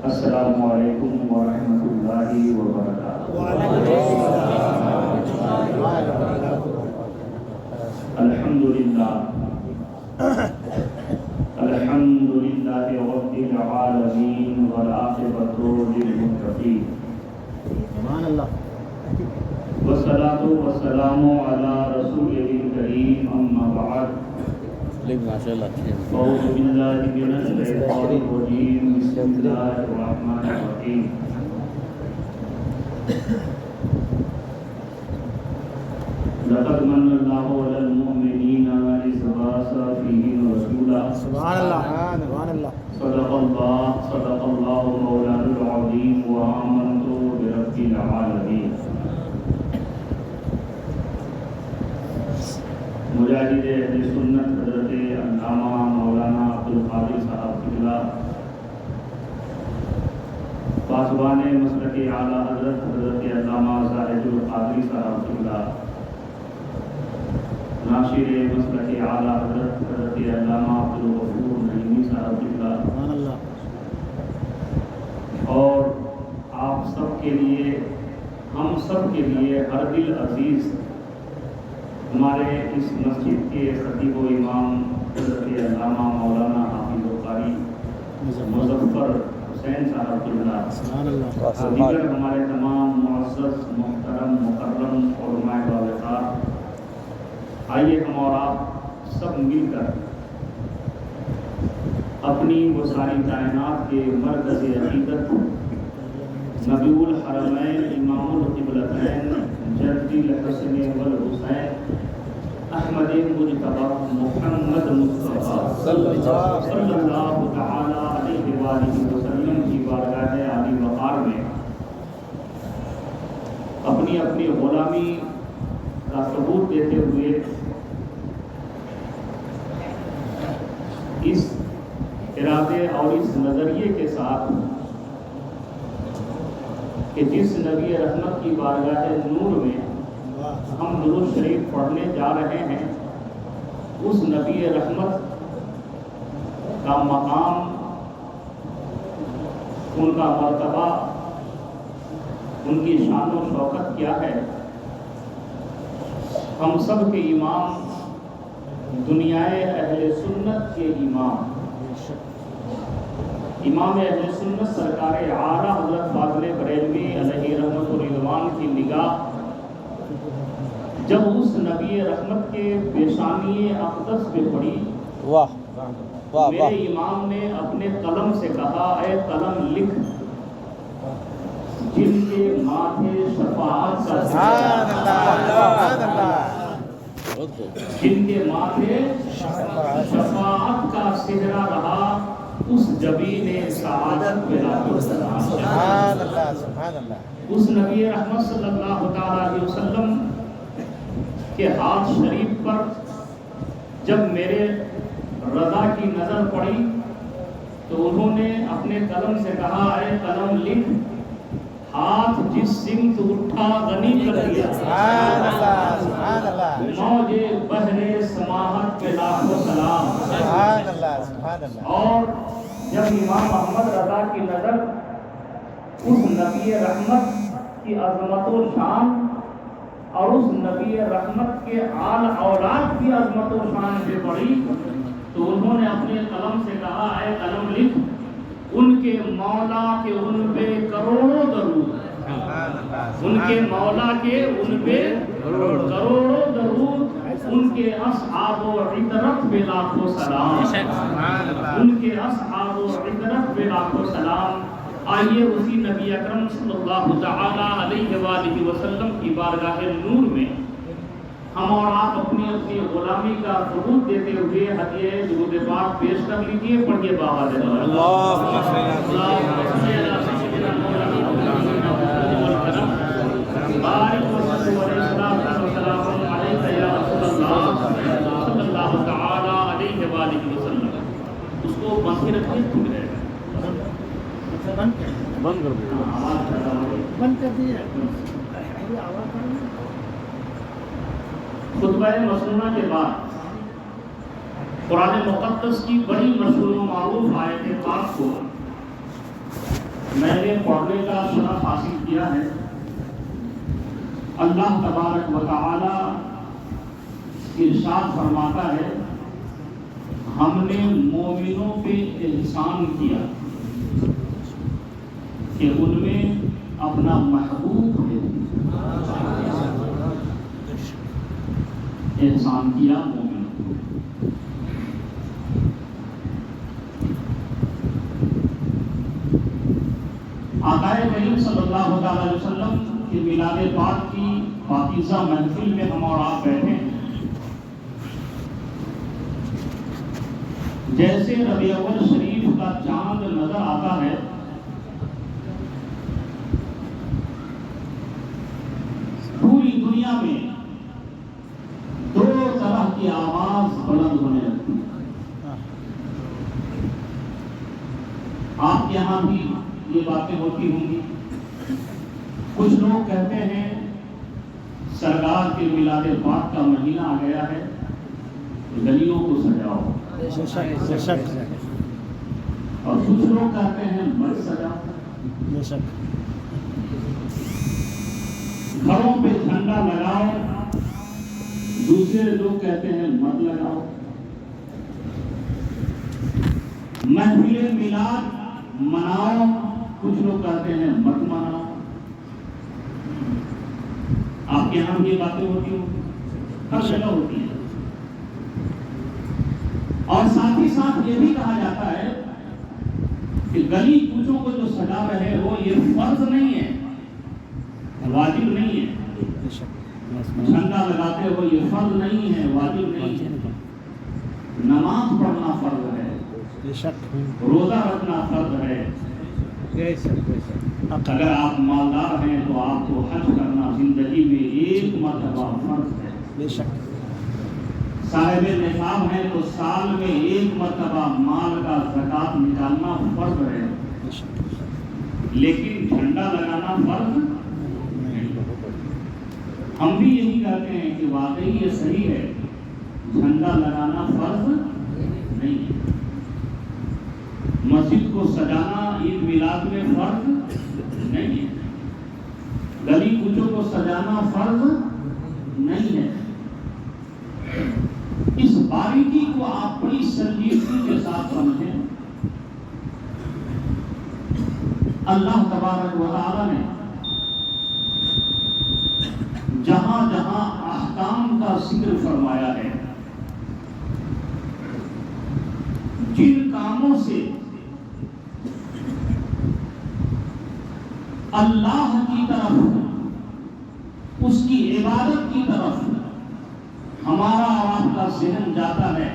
السلام علیکم ورحمۃ اللہ وبرکاتہ۔ الحمدللہ الحمدللہ رب العالمین والعاقبۃ للمتقین، والصلاۃ والسلام علی رسولہ الکریم، اما بعد، اعوذ باللہ من الشیطان الرجیم، بسم اللہ الرحمن الرحیم۔ لقد من اللہ علی المؤمنین اذ بعث فیہم رسولا، صدق اللہ مولانا العظیم، وآمنت برب العالمین۔ مجاہد اہل سنت حضرت علامہ مولانا عبدالقادر صاحب قبلہ، پاسبان مسلک اعلیٰ حضرت حضرت علامہ زاہد القادری صاحب قبلہ، ناشر مسلک اعلیٰ حضرت حضرت علامہ عبدالغفور نعیمی صاحب قبلہ، اور آپ سب کے لیے، ہم سب کے لیے ہر دل عزیز ہمارے اس مسجد کے خطیب و امام حضرت علامہ مولانا حافظ القاری مظفر حسین صاحب قبلہ، دیگر ہمارے تمام معزز محترم مکرم علماء باوقار، آئیے ہم اور آپ سب مل کر اپنی وہ ساری کائنات کے مرکز عقیدت نبی الحرمین امام القبلتین جدی الحسن والحسین احمد مجتبی محمد مصطفیٰ صلی اللہ تعالی علیہ وآلہ وسلم کی بارگاہ عالی وقار میں اپنی اپنی غلامی کا ثبوت دیتے ہوئے اس ارادے اور اس نظریے کے ساتھ کہ جس نبی رحمت کی بارگاہ نور میں ہم درود شریف پڑھنے جا رہے ہیں، اس نبی رحمت کا مقام، ان کا مرتبہ، ان کی شان و شوکت کیا ہے، ہم سب کے امام، دنیائے اہل سنت کے امام، امام اہل سنت سرکار اعلیٰ حضرت فاضل بریلوی علیہ رحمت و رضوان کی نگاہ جب اس نبی رحمت کے پیشانی اقدس پہ پڑی، میرے امام نے اپنے قلم سے کہا، اے قلم لکھ، جن کے ماتھے شفاعت جن کے ماتھے شفاعت کا سہرا رہا، اس جبین سعادت پہ لاکھوں سلام۔ اس نبی رحمت صلی اللہ تعالیٰ علیہ وسلم کے ہاتھ شریف پر جب میرے رضا کی نظر پڑی تو انہوں نے اپنے قلم سے کہا، اے قلم لکھ، ہاتھ جس سمت اٹھا غنی کر دیا، موج بحر سماحت پہ لاکھوں سلام۔ اور جب امام محمد رضا کی نظر اس نبی رحمت کی عظمت و شان اور اس نبی رحمت کے آل اولاد کی عظمت و شان پہ پڑی تو انہوں نے اپنے قلم سے کہا، اے قلم لکھ، ان کے مولا کے ان پہ کروڑوں درود، ان کے مولا کے ان پہ کروڑوں درود، ان کے اصحاب و عطرت پہ لاکھوں سلام، ان کے اصحاب و عطرت پہ لاکھوں سلام۔ آئیے اسی نبی اکرم صلی اللہ تعالی علیہ وآلہ وسلم کی بارگاہ نور میں ہم اور آپ اپنی اپنی غلامی کا ثبوت دیتے ہوئے ہدیہ درود پاک پیش کر لیجیے، پڑھیے بابا دے اس کو بند کے رکھیے، ٹھیک رہے گا، بند کر دیے۔ خطبہ مسنونہ کے بعد قرآن مقدس کی بڑی مشہور و معروف آیت پاک کو میں نے پڑھنے کا شرف حاصل کیا ہے. اللہ تبارک و تعالی ارشاد فرماتا ہے ہم نے مومنوں پہ احسان کیا کہ ان میں اپنا محبوب ہے. احسان کیا مومنوں کو. آقا کریم صلی اللہ علیہ وسلم کی میلاد پاک کی پاکیزہ محفل میں ہم اور آپ بیٹھے ہیں. جیسے ربیع الاول شریف کا چاند نظر آتا ہے پوری دنیا میں دو طرح کی آواز بلند ہونے لگتی ہے. آپ کے یہاں بھی یہ باتیں ہوتی ہوں گی. کچھ لوگ کہتے ہیں سرکار کے میلاد پاک کا مہینہ آ گیا ہے گلیوں کو سجاؤ. اور کچھ لوگ کہتے ہیں مت سجاؤ. گھروں پہ جھنڈا لگاؤ. دوسرے لوگ کہتے ہیں مت لگاؤ. محفل میلاد مناؤ. کچھ لوگ کہتے ہیں مت مناؤ. آپ کے یہاں یہ باتیں ہوتی ہوں ہر جگہ ہوتی ہیں. اور ساتھ ہی ساتھ یہ بھی کہا جاتا ہے کہ گلی کوچوں کو جو سجا رہے ہو یہ فرض نہیں ہے, واجب نہیں ہے. جھنڈا لگاتے ہو یہ فرض نہیں ہے, واجب نہیں ہے. نماز پڑھنا فرض ہے, روزہ رکھنا فرض ہے. اگر آپ مالدار ہیں تو آپ کو حج کرنا زندگی میں ایک مرتبہ فرض ہے. صاحب نصاب ہیں تو سال میں ایک مرتبہ مال کا زکات نکالنا فرض ہے. لیکن جھنڈا لگانا فرض نہیں. ہم بھی یہی کہتے ہیں کہ واقعی یہ صحیح ہے, جھنڈا لگانا فرض نہیں ہے. مسجد کو سجانا عید میلاد میں فرض نہیں ہے. گلی کوچوں کو سجانا فرض نہیں ہے. اس باریکی کو آپ بڑی سنجیدگی کے ساتھ سمجھیں. اللہ تبارک و تعالی نے جہاں جہاں احکام کا ذکر فرمایا ہے, جن کاموں سے اللہ کی طرف, اس کی عبادت کی طرف ہمارا اور آپ کا ذہن جاتا ہے,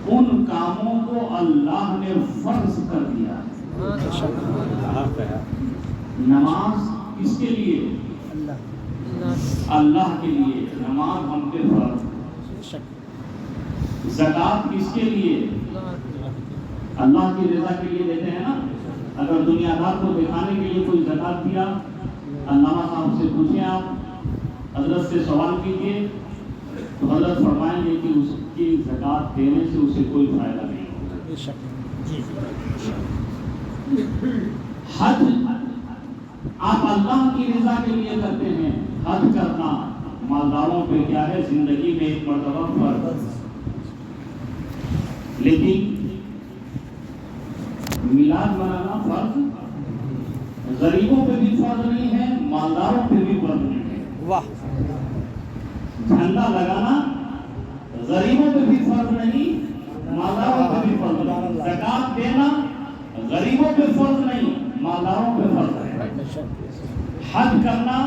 ان کاموں کو اللہ نے فرض کر دیا. نماز کس کے لیے؟ اللہ کے لیے. نماز ہم پہ فرض. زکات کس کے لیے؟ اللہ کی رضا کے لیے دیتے ہیں نا. اگر دنیا دار کو دکھانے کے لیے کوئی زکات دیا, علامہ صاحب سے پوچھیں, آپ حضرت سے سوال کیجیے تو حضرت فرمائیں گے کہ اس کی زکات دینے سے اسے کوئی فائدہ نہیں ہوگا. حج آپ اللہ کی رضا کے لیے کرتے ہیں. حج کرنا مالداروں پہ کیا ہے, زندگی میں ایک مرتبہ فرض. لیکن میلاد منانا فرض غریبوں پہ بھی فرض نہیں ہے, مالداروں پہ بھی فرض نہیں ہے. جھنڈا لگانا غریبوں پہ بھی فرض نہیں, مالداروں پہ بھی فرض نہیں. زکات دینا غریبوں پہ فرض نہیں, مالداروں پہ فرض ہے. حج کرنا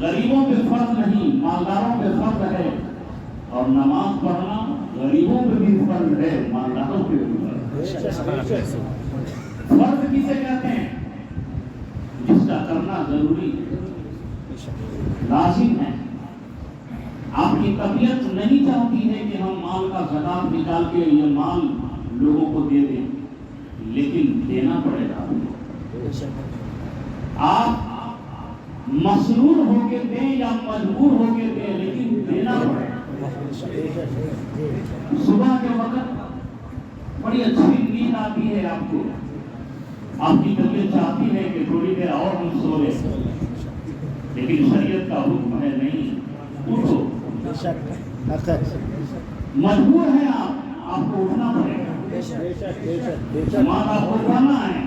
غریبوں پہ فرض نہیں, مالداروں پہ فرض ہے. اور نماز پڑھنا غریبوں پہ بھی فرض ہے, مالداروں پہ بھی فرض ہے. فرض کسے کہتے ہیں؟ جس کا کرنا ضروری ہے, لازم ہے. آپ کی طبیعت نہیں چاہتی ہے کہ ہم مال کا زکات نکال کے یہ مال لوگوں کو دے دیں, لیکن دینا پڑے گا. آپ مسرور ہو کے دیں یا مجبور ہو کے دیں, لیکن دینا پڑے گا. صبح کے وقت بڑی اچھی نیند آتی ہے آپ کو, آپ کی طبیعت چاہتی ہے کہ تھوڑی دیر اور ہم سو لیں، لیکن شریعت کا حکم ہے نہیں، اٹھو، مجبور ہیں آپ کو اٹھنا پڑے گا، نماز آپ کو پڑھنا ہے،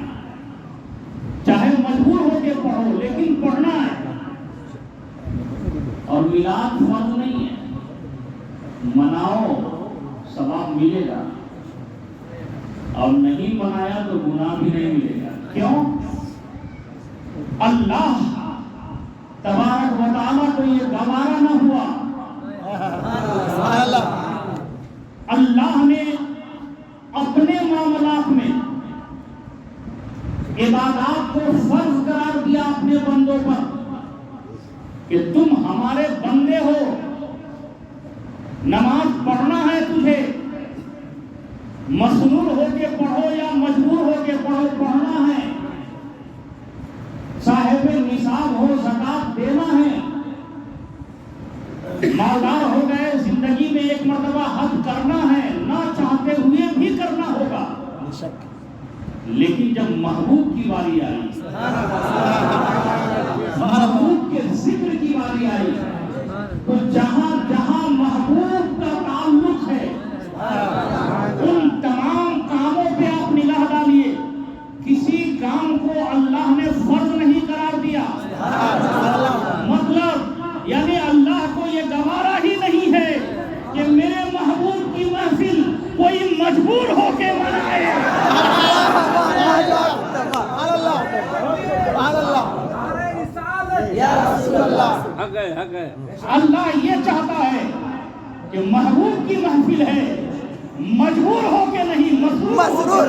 چاہے مجبور ہو کے پڑھو لیکن پڑھنا ہے۔ اور میلاد فرض نہیں ہے، مناؤ ثواب ملے گا، اور نہیں منایا تو گناہ بھی نہیں ملے گا۔ کیوں؟ اللہ تبارک و تعالیٰ کو یہ گوارا نہ ہوا، اللہ نے اپنے معاملات میں عبادات کو فرض قرار دیا اپنے بندوں پر کہ تم ہمارے بندے ہو، نماز پڑھنا ہے تجھے، مسنون ہو کے پڑھو یا مجبور ہو کے پڑھو، پڑھنا ہے، صاحب نصاب ہو زکات دینا ہے، مالدار ہو گئے زندگی میں ایک مرتبہ حج کرنا ہے، نہ چاہتے ہوئے بھی کرنا ہوگا۔ لیکن جب محبوب کی باری آئی، محبوب کے ذکر کی باری آئی، تو جہاں جہاں محبوب کا تعلق ہے ان تمام کاموں پہ آپ نگاہ ڈالیے، کسی کام کو اللہ نے فرض نہیں قرار دیا۔ مطلب یعنی اللہ کو یہ گوارا ہی نہیں ہے کہ میرے محبوب کی محفل کوئی مجبور ہو کے منائے۔ اللہ یہ چاہتا ہے کہ محبوب کی محفل ہے، مجبور ہو کے نہیں، مسرور۔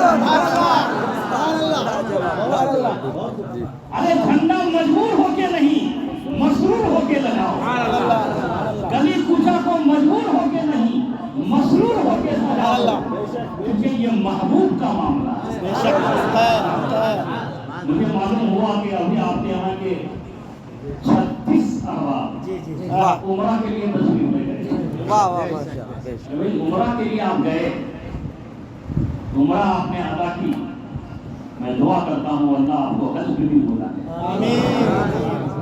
ارے جھنڈا مجبور ہو کے نہیں، مسرور ہو کے لگاؤ، گلی کوچہ کو مجبور ہو کے نہیں، مسرور ہو کے لگاؤ، کیونکہ یہ محبوب کا معاملہ ہے۔ مجھے معلوم ہوا کہ ابھی آپ کے یہاں کے 36 ارباب عمرہ کے لیے تشریف لے گئے۔ عمرہ کے لیے آپ گئے، عمرہ آپ نے ادا کی، میں دعا کرتا ہوں اللہ آپ کو حج بھی بولا ہے۔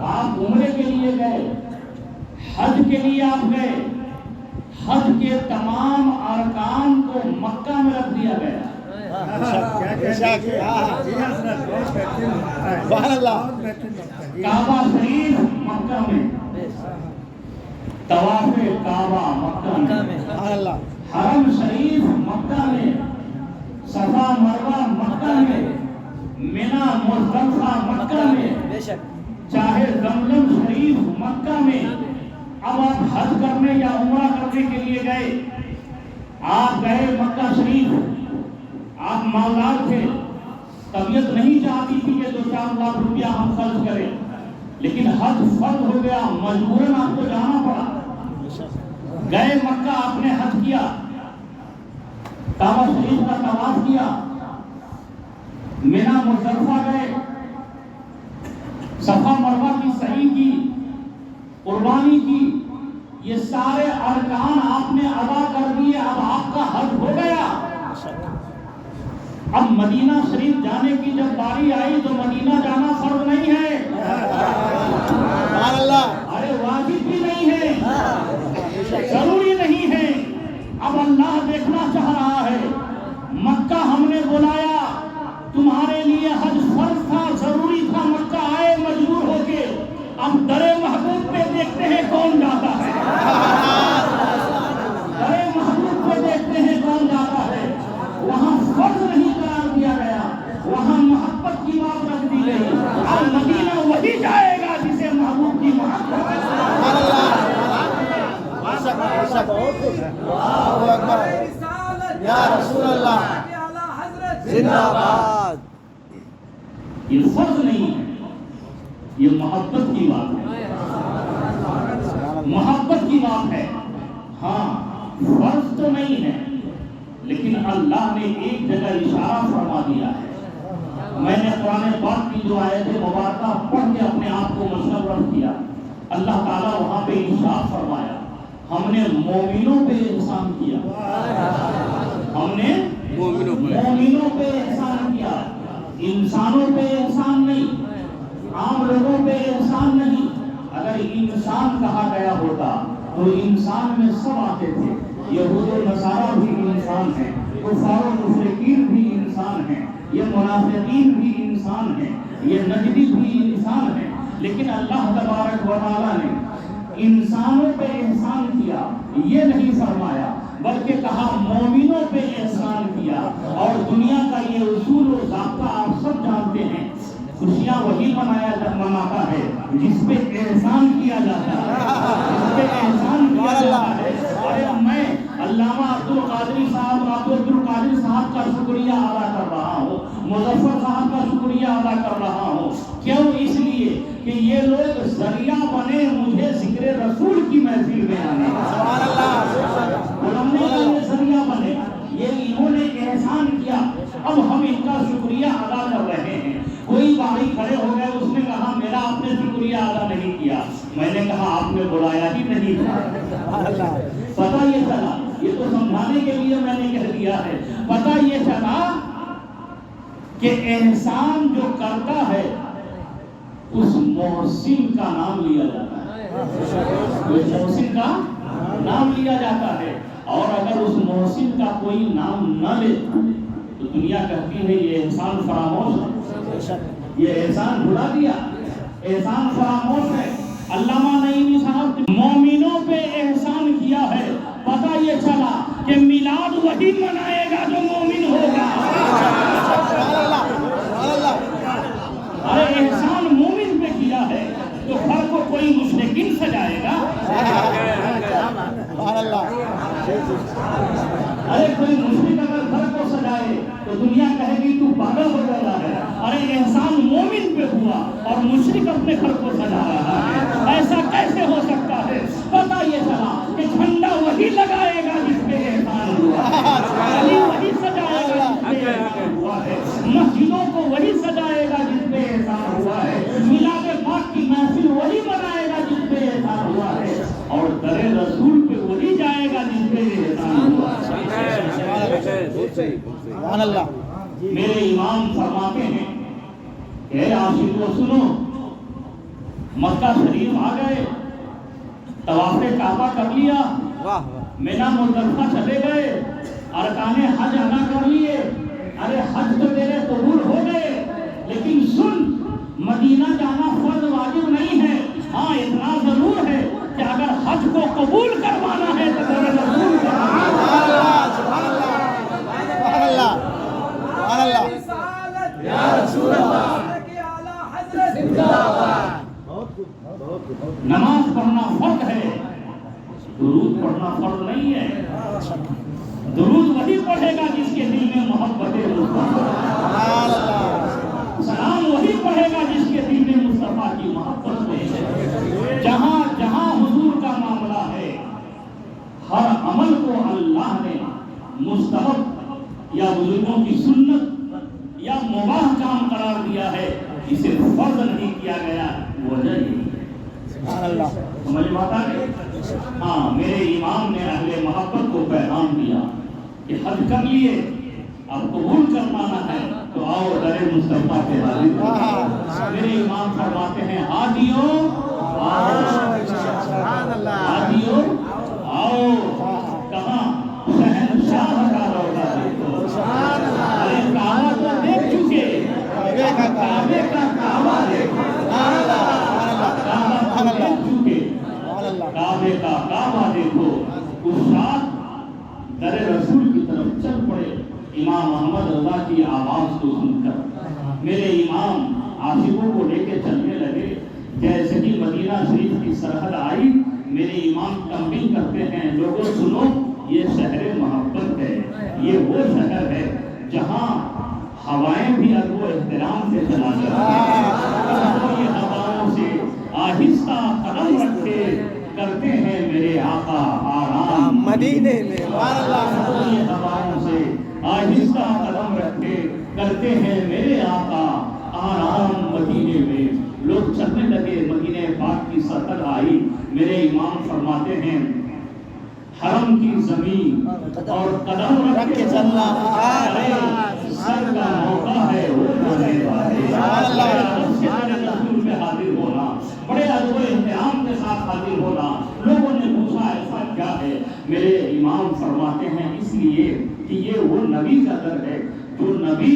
آپ عمرے کے لیے گئے، حج کے لیے آپ گئے، حج کے تمام ارکان کو مکہ میں رکھ دیا گیا۔ کعبہ شریف مکہ میں، طواف کعبہ مکہ میں، حرم شریف مکہ میں، صفا مروہ مکہ میں، منی مزدلفہ مکہ میں، چاہے زمزم شریف مکہ میں۔ اب آپ حج کرنے یا عمرہ کرنے کے لیے گئے، آپ گئے مکہ شریف، آپ مالدار تھے، طبیعت نہیں چاہتی تھی کہ 2-4 لاکھ روپیہ ہم خرچ کریں، لیکن حج فرض ہو گیا، مجبوراً آپ کو جانا پڑا۔ گئے مکہ، آپ نے حج کیا، کعبہ شریف کا طواف کیا، منی مزدلفہ گئے، صفا مروہ کی سعی کی، قربانی کی، یہ سارے ارکان آپ نے ادا کر دیے۔ اب آپ کا حج ہو گیا۔ اب مدینہ شریف جانے کی جب باری آئی تو مدینہ جانا فرض نہیں ہے، ارے واجب بھی نہیں ہے، ضروری نہیں ہے۔ اب اللہ دیکھنا چاہ رہا ہے، مکہ ہم نے بلایا، تمہارے لیے حج فرض تھا، ضروری تھا، مکہ آئے مجبور ہو کے، اب درے محبوب پہ دیکھتے ہیں کون جاتا ہے، درے محبوب پہ دیکھتے ہیں کون جاتا ہے۔ وہاں فرض نہیں قرار دیا گیا، وہاں محبت کی بات رکھ دی گئی۔ اب مدینہ وہی جائے گا جسے محبوب کی محبت ہے۔ یا رسول اللہ زندہ باد۔ یہ فرض نہیں ہے، یہ محبت کی بات ہے، محبت کی بات ہے۔ ہاں فرض تو نہیں ہے، لیکن اللہ نے ایک جگہ اشارہ فرما دیا ہے۔ میں نے قرآن پاک کی جو آیت مبارکہ پڑھ کے اپنے آپ کو مشرف کیا، اللہ تعالیٰ وہاں پہ ارشاد فرمایا، ہم نے مومنوں پہ احسان کیا، ہم نے مومنوں پہ احسان کیا۔ انسانوں پہ احسان نہیں، عام لوگوں پہ احسان نہیں. اگر انسان کہا گیا ہوتا تو انسان میں سب آتے تھے. یہود و نصارہ بھی انسان ہیں، کفار و مشرکین بھی انسان ہیں، یہ منافقین بھی انسان ہیں، یہ نجدی بھی انسان ہیں. لیکن اللہ تبارک و تعالیٰ نے انسانوں پہ احسان کیا یہ نہیں فرمایا، بلکہ کہا مومنوں پہ احسان کیا. اور دنیا کا یہ اصول و ضابطہ آپ سب جانتے ہیں، خوشیاں وہی مناتا ہے جس پہ احسان کیا جاتا ہے، جس پہ احسان کیا جاتا ہے. اور میں علامہ عبدالقادری صاحب کا شکریہ ادا کر رہا ہوں، مظفر صاحب کا شکریہ ادا کر رہا ہوں. کیوں؟ اس لیے کہ یہ لوگ ذریعہ بنے مجھے ذکر رسول کی محفل میں آنے کا ذریعہ بنے. یہ انہوں نے احسان کیا، اب ہم ان کا شکریہ ادا کر رہے ہیں. کوئی بھائی کھڑے ہو گئے، اس نے کہا میرا آپ نے شکریہ ادا نہیں کیا. میں نے کہا آپ نے بلایا ہی نہیں تھا. پتہ یہ چلا، یہ تو سمجھانے کے لیے میں نے کہہ دیا ہے، پتہ یہ چلا کہ احسان جو کرتا ہے اس محسن کا نام لیا جاتا ہے، اس محسن کا نام لیا جاتا ہے. اور اگر اس محسن کا کوئی نام نہ لے تو دنیا کہتی ہے یہ احسان فراموش ہے، یہ احسان بھلا دیا، احسان فراموش ہے. علامہ نعیمی صاحب مومنوں پہ احسان کیا ہے. پتہ یہ چلا کہ میلاد وہی منائے گا جو مومن ہوگا. ارے احسان مومن پہ کیا ہے تو گھر کو کوئی مشرکین سجائے گا؟ ارے کوئی مشرک اگر گھر کو سجائے تو دنیا کہے گی تو پاگل ہو گیا ہے. ارے احسان مومن پہ ہوا اور مشرک اپنے گھر کو سجا رہا ہے، ایسا کیسے ہو سکتا ہے؟ پتہ یہ چلا کہ جھنڈا وہی لگائے گا جس پہ احسان ہوا ہے، وہی سجائے گا جس پہ احسان ہوا ہے، مسجدوں کو وہی سجائے گا جس پہ احسان ہوا ہے، میلاد پاک کی محفل وہی بنائے گا جس پہ احسان ہوا ہے، اور در رسول پہ وہی جائے گا جس پہ احسان ہوا ہے. میرے امام فرماتے ہیں کہ اے عاشقو سنو، مکہ شریف آ گئے، طواف کعبہ کر لیا، مینا مزدلفہ چلے گئے، ارکان حج ادا کر لیے. ارے حج تو تیرے قبول ہو گئے، لیکن سن، مدینہ جانا فرض واجب نہیں ہے. ہاں اتنا ضرور ہے کہ اگر حج کو قبول کروانا ہے تو تیرے رسول نماز پڑھنا فرض ہے، درود پڑھنا فرض نہیں ہے. درود وہی پڑھے گا جس کے دل میں محبت مصطفیٰ، سلام وہی پڑھے گا جس کے دل میں مصطفیٰ کی محبت ہے. جہاں جہاں حضور کا معاملہ ہے، ہر عمل کو اللہ نے مستحب یا بزرگوں کی سنت یا مباح کام قرار دیا ہے، اسے فرض نہیں کیا گیا. وجہ یہی ہے، سمجھ بات آ گئی؟ ہاں میرے امام نے اہل محبت کو پیغام دیا کہ حج کر لیے، اب قبول کروانا ہے تو آؤ در مصطفیٰ کے حاضر. میرے امام فرماتے ہیں ہادیوں ہادیوں آؤ، کہاں شہنشاہ کا روضہ دیکھو. ارے کعبہ تو دیکھ چکے، کعبے کا کعبہ دیکھو، کعبہ دیکھ چکے، کعبے کا کعبہ دیکھو. اس رات در رسول کی طرف چل پڑے. امام محمد رضا کی آواز کو سن کر میرے امام عاشقوں کو لے کے چلنے لگے. جیسے ہی مدینہ شریف کی سرحد آئی، میرے امام تنبیہ کرتے ہیں لوگوں سنو، یہ شہر محبت ہے، یہ وہ شہر ہے جہاں ہوائیں بھی ادب و احترام سے چلا جاتی ہیں. یہ ہواؤں سے آہستہ قدم رکھے کرتے ہیں میرے آقا آرام مدینے میں. یہ ہواؤں سے آہستہ قدم رکھے کرتے ہیں میرے آقا آرام مدینے میں. لوگ چلنے لگے، مدینہ پاک کی سرحد آئی. میرے امام فرماتے ہیں حرم کی زمین اور قدم رکھ کے چلنا سر کا موقع ہے. جانے والے رسول میں حاضر ہونا، بڑے ادب و احترام کے ساتھ حاضر ہونا۔ لوگوں نے پوچھا ایسا کیا ہے؟ میرے امام فرماتے ہیں اس لیے کہ یہ وہ نبی کا در ہے جو نبی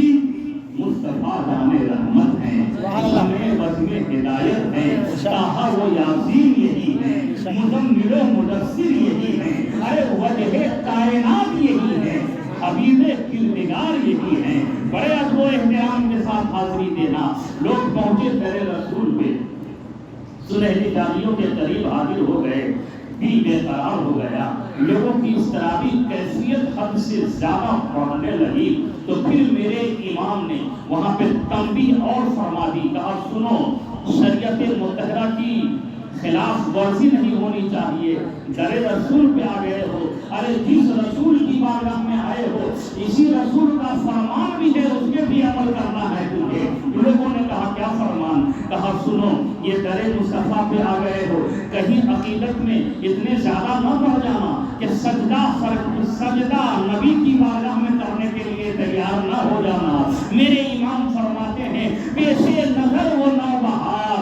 مصطفیٰ جان رحمت ہیں، ہمیں بزم ہدایت ہیں، طٰہٰ و یاسین یہی ہیں، مزمل و مدثر یہی ہیں، ارے وجہ کائنات یہی ہیں، حبیب کردگار یہی ہیں۔ بڑے ادب و احترام کے ساتھ حاضری دینا۔ لوگ پہنچے تیرے رسول پہ، سنہری ڈالیوں کے قریب حاضر ہو گئے، دل بے قرار ہو گیا، لوگوں کی اس طرح بھی کیفیت حد سے زیادہ بڑھنے لگی۔ تو پھر میرے امام نے وہاں پہ تنبیہ اور فرما دی، کہا سنو، شریعت مطہرہ کی خلاف ورزی نہیں ہونی چاہیے۔ در رسول پہ آ گئے ہو، ارے جس رسول کی بارگاہ میں آئے ہو اسی رسول کا فرمان بھی ہے، اس پہ بھی عمل کرنا ہے تجھے۔ لوگوں نے کہا کیا فرمان؟ کہا سنو، یہ در مصطفیٰ پہ آ گئے ہو، کہیں عقیدت میں اتنے زیادہ نہ بڑھ جانا کہ سجدہ نبی کی بارگاہ میں کرنے کے لیے تیار نہ ہو جانا۔ میرے امام فرماتے ہیں پیش نظر وہ نوبہار،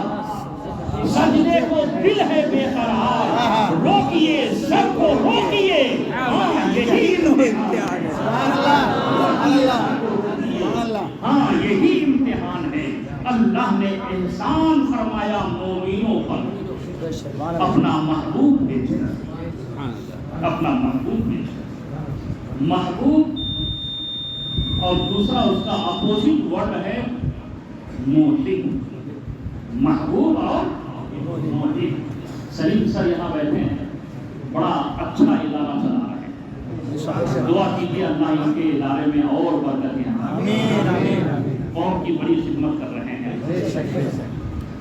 سجدے کو دل ہے بے قرار، روکیے سب کو روکیے، یہی امتحان ہے۔ اللہ نے احسان فرمایا مومنوں پر، اپنا محبوب بھیجا، اپنا محبوب بھیجا۔ محبوب اور دوسرا اس کا اپوزٹ ورڈ ہے محب۔ محبوب اور محب۔ سلیم سر یہاں بیٹھے ہیں، بڑا اچھا ادارہ چلا رہے ہیں، دعا کیجیے اللہ ان کے ادارے میں اور برکتیں عطا، قوم کی بڑی خدمت کر رہے ہیں۔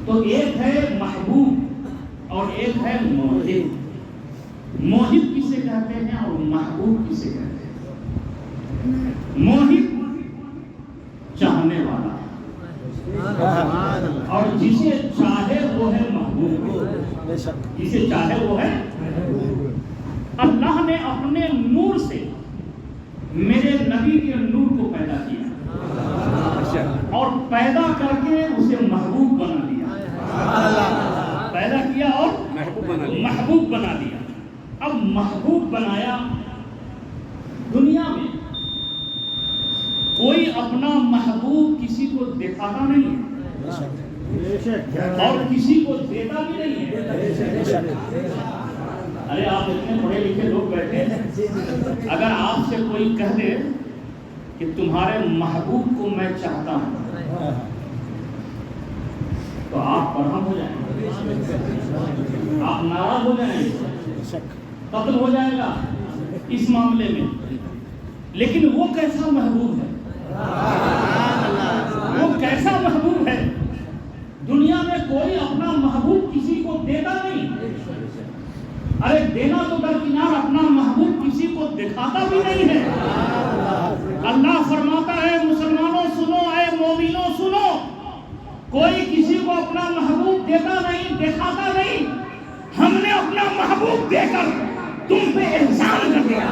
تو ایک ہے محبوب اور ایک ہے محب۔ محب کسے کہتے ہیں اور محبوب کسے کہتے ہیں؟ محب چاہنے والا، اور جسے چاہے وہ ہے محبوب، جسے چاہے وہ ہے۔ اللہ نے اپنے نور سے میرے نبی کے نور کو پیدا کیا اور پیدا کر کے اسے محبوب بنا دیا، پیدا کیا اور محبوب بنا دیا۔ اب محبوب بنایا، دنیا میں کوئی اپنا محبوب کسی کو دکھاتا نہیں ہے اور کسی کو دیتا بھی نہیں ہے۔ ارے آپ اتنے پڑھے لکھے لوگ بیٹھے ہیں، اگر آپ سے کوئی کہہ دے کہ تمہارے محبوب کو میں چاہتا ہوں تو آپ برہم ہو جائیں گے، آپ ناراض ہو جائیں گے، قتل ہو جائے گا اس معاملے میں۔ لیکن وہ کیسا محبوب ہے، وہ کیسا محبوب ہے؟ دنیا میں کوئی اپنا محبوب کسی کو دیتا نہیں، ارے دینا تو درکنار، اپنا محبوب کسی کو دکھاتا بھی نہیں ہے۔ اللہ فرماتا ہے مسلمانوں سنو، اے مومنوں سنو، کوئی کسی کو اپنا محبوب دیتا نہیں، دکھاتا نہیں، ہم نے اپنا محبوب دے کر تم پہ احسان کر دیا،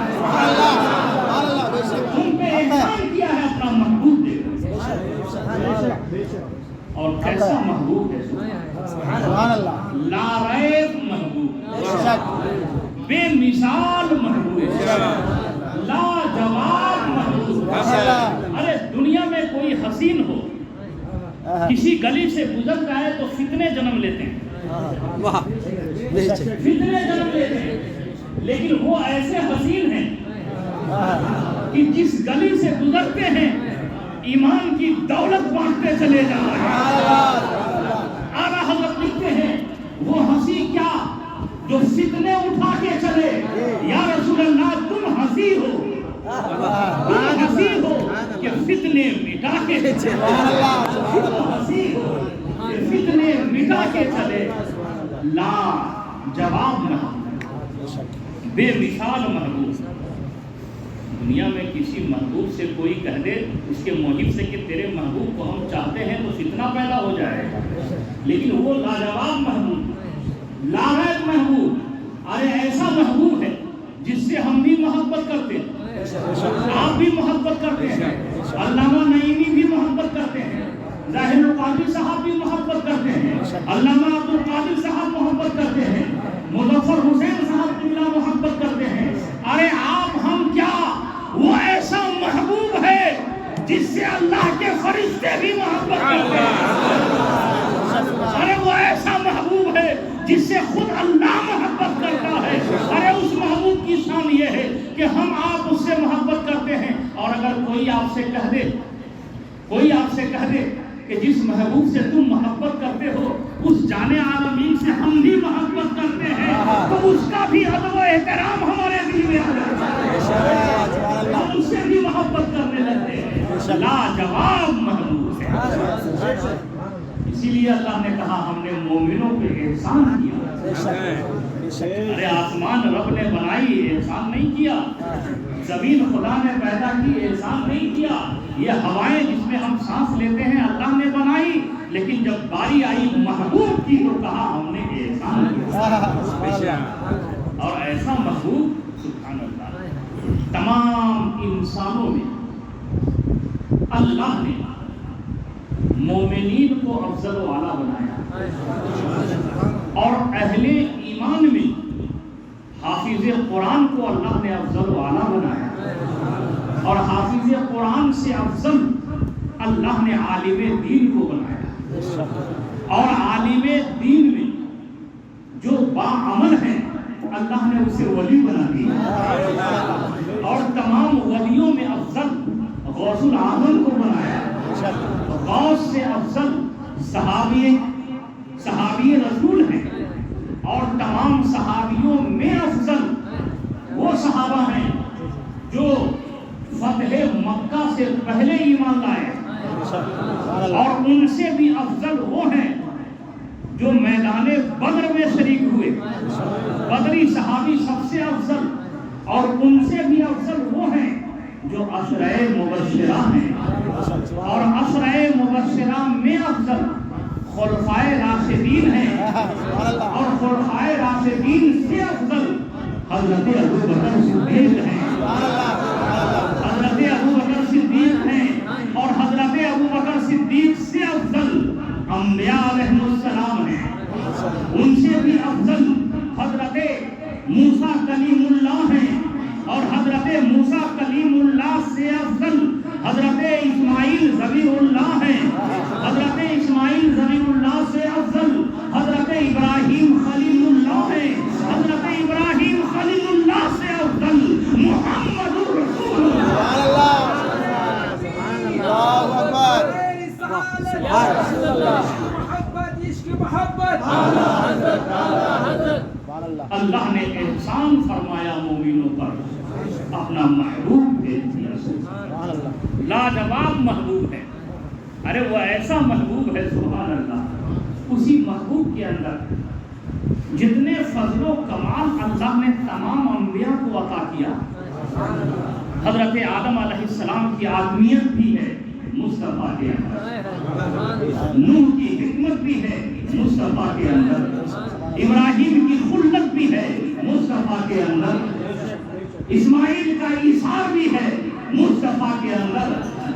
تم پہ احسان کیا ہے اپنا محبوب دے کر۔ اور کیسا محبوب ہے؟ لا ریب محبوب، بے مثال محبوب، لا جواب محبوب۔ ارے دنیا میں کوئی حسین ہو، کسی گلی سے گزر جائے تو فتنے جنم لیتے ہیں، فتنے جنم لیتے ہیں، لیکن وہ ایسے حسین ہیں کہ جس گلی سے گزرتے ہیں ایمان کی دولت بانٹتے چلے جا رہے ہیں۔ اعلیٰ حضرت لکھتے ہیں وہ ہنسی کیا جو فتنے اٹھا کے چلے، یا رسول اللہ تم ہنسی ہو، تم ہنسی ہو کہ فتنے مٹا کے چلے، ہنسی ہو کہ فتنے مٹا کے چلے۔ لا جواب محبوب، بے مثال محبوب۔ دنیا میں کسی محبوب سے کوئی کہہ دے اس کے محب سے کہ تیرے محبوب کو ہم چاہتے ہیں تو فتنہ پیدا ہو جائے گا، لیکن وہ لاجواب محبوب، لاریب محبوب، ارے ایسا محبوب ہے جس سے ہم بھی محبت کرتے ہیں، آپ بھی محبت کرتے ہیں، علامہ نعیمی بھی محبت کرتے ہیں، ظاہر القادری صاحب بھی محبت کرتے ہیں، علامہ عبد القادر صاحب محبت کرتے ہیں، مظفر حسین صاحب قبلہ محبت کرتے ہیں۔ ارے آپ ہم کیا، وہ ایسا محبوب ہے جس سے اللہ کے فرشتے بھی محبت کرتے ہیں۔ ارے وہ ایسا محبوب ہے جس سے خود اللہ محبت کرتا ہے۔ ارے اس محبوب کی شان یہ ہے کہ ہم آپ اس سے محبت کرتے ہیں۔ اور اگر کوئی آپ سے کہہ دے کہ جس محبوب سے تم محبت کرتے ہو اس جانے عالمین سے ہم بھی محبت کرتے ہیں، تو اس کا بھی ادب و احترام ہمارے دل میں آ جاتا ہے، ہم اس سے بھی محبت کرنے لگتے ہیں۔ لاجواب محبوب ہے۔ اسی لیے اللہ نے کہا ہم نے مومنوں پہ احسان کیا۔ ارے آسمان رب نے بنائی، احسان نہیں کیا۔ زمین خدا نے پیدا کی، احسان نہیں کیا۔ یہ ہوائیں جس میں ہم سانس لیتے ہیں اللہ نے بنائی، لیکن جب باری آئی محبوب کی تو کہا ہم نے احسان کیا۔ اور ایسا محبوب سبحان اللہ، تمام انسانوں میں اللہ نے مومنین کو افضل و اعلیٰ بنایا، اور اہل ایمان میں حافظ قرآن کو اللہ نے افضل و اعلیٰ بنایا، اور حافظ قرآن سے افضل اللہ نے عالم دین کو بنایا، اور عالم دین میں جو باعمل ہے اللہ نے اسے ولی بنا دیا، اور تمام ولیوں میں افضل غوث العظم کو بنایا، غوث سے افضل صحابی رسول ہیں، اور تمام صحابیوں میں افضل وہ صحابہ ہیں جو فتح مکہ سے پہلے ایمان لائے، اور ان سے بھی افضل وہ ہیں جو میدان بدر میں شریک ہوئے، بدری صحابی سب سے افضل، اور ان سے بھی افضل وہ ہیں جو عشرہ مبشرہ ہیں، اور عشرہ مبشرہ میں افضل خلفائے راشدین ہیں، اور خلفائے راشدین سے افضل حضرت ابو بکر صدیق ہیں، حضرت ابو بکر صدیق ہیں، اور حضرت ابو بکر صدیق سے افضل انبیاء علیہ السلام ہیں، ان سے بھی افضل حضرت موسیٰ کلیم اللہ ہیں، اور حضرت موسیٰ کلیم اللہ سے افضل حضرت اسماعیل ذبیح اللہ ہیں، حضرت اسماعیل ذبیح اللہ سے افضل حضرت ابراہیم خلیل اللہ ہیں، حضرت ابراہیم خلیل اللہ سے افضل محمد رسول اللہ۔ اللہ نے احسان فرمایا مومنوں پر، اپنا محبوب بھیج دیا، لاجواب محبوب ہے۔ ارے وہ ایسا محبوب ہے سبحان اللہ، اسی محبوب کے اندر جتنے فضل و کمال اللہ نے تمام انبیاء کو عطا کیا، حضرت آدم علیہ السلام کی آدمیت بھی ہے مصطفیٰ کے اندر، نوح کی حکمت بھی ہے مصطفیٰ کے اندر، ابراہیم کی خلت بھی ہے مصطفیٰ کے اندر، اسماعیل کا ایثار بھی ہے مصطفیٰ کے اندر،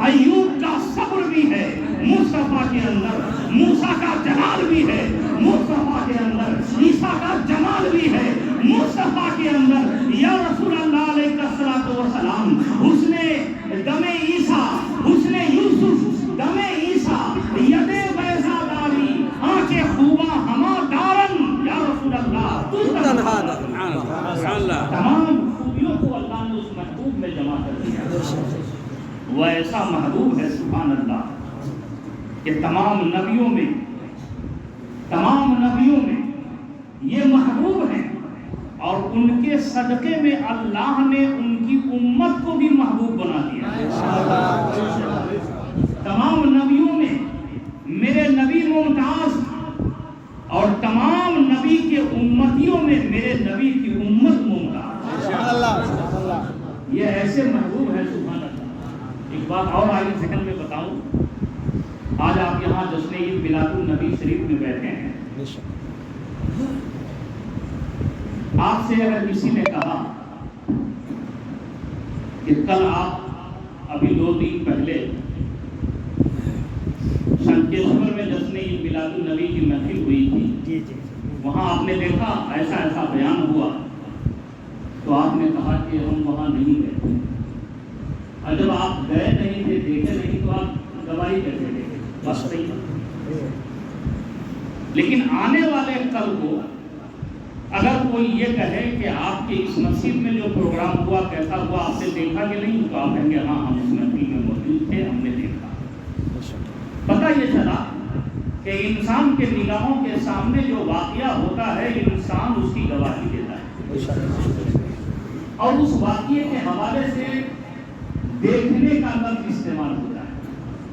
ایوب کا صبر بھی ہے مصطفیٰ کے اندر، موسیٰ کا جلال بھی ہے مصطفیٰ کے اندر، عیسیٰ کا جمال بھی ہے مصطفیٰ کے اندر۔ یا رسول اللہ علیہ الصلوۃ والسلام، حسن دم عیسیٰ، حسن یوسف دم عیسیٰ، ید بیضا داری آنکھ خوبا ہما دارن، یا رسول اللہ تو تمام خوبیوں کو اللہ نے اس محبوب میں جمع کر دیا۔ وہ ایسا محبوب ہے سبحان اللہ کہ تمام نبیوں میں یہ محبوب ہیں، اور ان کے صدقے میں اللہ نے ان کی امت کو بھی محبوب بنا دیا۔ تمام نبیوں میں میرے نبی ممتاز، اور تمام نبی کے امتیوں میں میرے نبی کی امت ممتاز۔ یہ ایسے محبوب ہے سبحان اللہ۔ ایک بات اور آگے ذہن میں بتاؤں، آج آپ یہاں جشن عید میلاد النبی شریف میں بیٹھے ہیں، آپ سے اگر کسی نے کہا کہ کل آپ ابھی 2 دن پہلے شنکیشور میں جشن عید میلاد النبی کی محفل ہوئی تھی، وہاں آپ نے دیکھا ایسا ایسا بیان ہوا، تو آپ نے کہا کہ ہم وہاں نہیں گئے تھے۔ اور جب آپ گئے نہیں تھے، دیکھے نہیں، تو آپ گواہی کیسے دیں گے؟ بس صحیح ہے۔ لیکن آنے والے کل کو اگر کوئی یہ کہے کہ آپ کے اس مسجد میں جو پروگرام ہوا کیسا ہوا، آپ نے دیکھا کہ نہیں، تو آپ کہیں گے ہاں ہم اس محفل میں موجود تھے، ہم نے دیکھا۔ پتہ یہ چلا کہ انسان کے نگاہوں کے سامنے جو واقعہ ہوتا ہے، انسان اس کی گواہی دیتا ہے، اور اس واقعے کے حوالے سے دیکھنے کا لفظ استعمال ہوتا ہے۔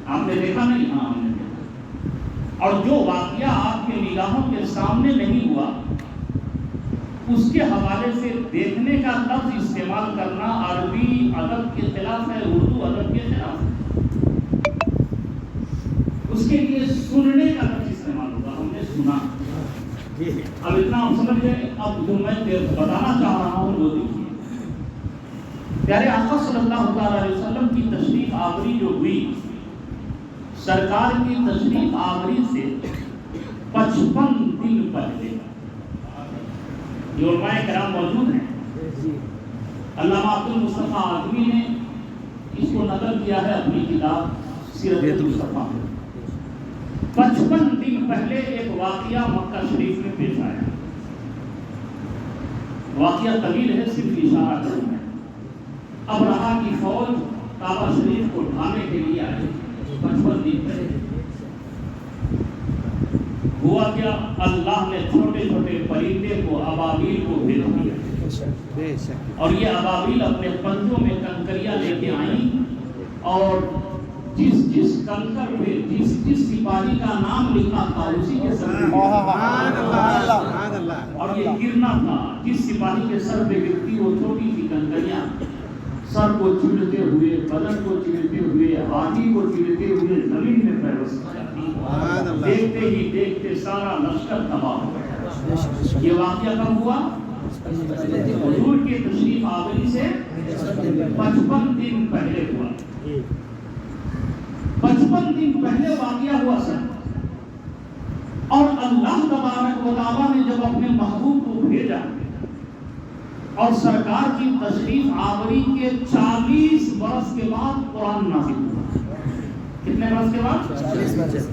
آپ نے دیکھا نہیں؟ ہاں ہم نے دیکھا۔ اور جو واقعہ آپ کے نگاہوں کے سامنے نہیں ہوا، اس کے حوالے سے دیکھنے کا لفظ استعمال کرنا عربی ادب کے خلاف ہے، اردو ادب کے خلاف ہے۔ اس کے لیے سننے کا لفظ استعمال ہوگا، ہم نے سنا۔ اب اتنا ہم سمجھ گئے۔ اب جو میں بتانا چاہ رہا ہوں وہ دیکھیے، پیارے آقا صلی اللہ تعالی علیہ وسلم کی تشریف آوری جو ہوئی، سرکار کی تشریف آوری سے 55 دن پہلے جو علماء کرام موجود ہیں، علامہ عبد المصطفیٰ آدمی نے اس کو نقل کیا ہے اپنی کتاب سیرت المصطفیٰ میں۔ 55 دن پہلے ایک واقعہ مکہ شریف میں پیش آیا۔ واقعہ طویل ہے، صرف اشارہ کروں میں۔ اب رہا کی فوج کعبہ شریف کو ڈھانے کے لیے آئی 55 دن پہلے۔ ہوا کیا؟ اللہ نے چھوٹے چھوٹے پرندے کو، ابابیل کو بھیج دیا، اور یہ ابابیل اپنے پنجوں میں کنکریاں لے کے آئیں، اور جس کنکر پہ جس سپاہی کا نام لکھا تھا اسی کے سر پہ، اور یہ گرنا تھا، جس سپاہی کے سر پہ گرتی وہ چھوٹی سی کنکریاں سر کو چیرتے ہوئے، بدن کو چیرتے ہوئے، ہاتھی کو چیرتے ہوئے زمین میں پیوست جاتی۔ دیکھتے ہی دیکھتے سارا لشکر تباہ ہو گیا۔ یہ واقعہ کب ہوا؟ حضور کی تشریف آوری سے 55 دن پہلے ہوا۔ 55 دن پہلے واقعہ ہوا سر، اور اللہ تبارک و تعالیٰ نے جب اپنے محبوب کو بھیجا، اور سرکار کی تشریف آوری کے 40 برس کے بعد قرآن نازل ہوا۔ کتنے برس کے بعد؟ 40 برس۔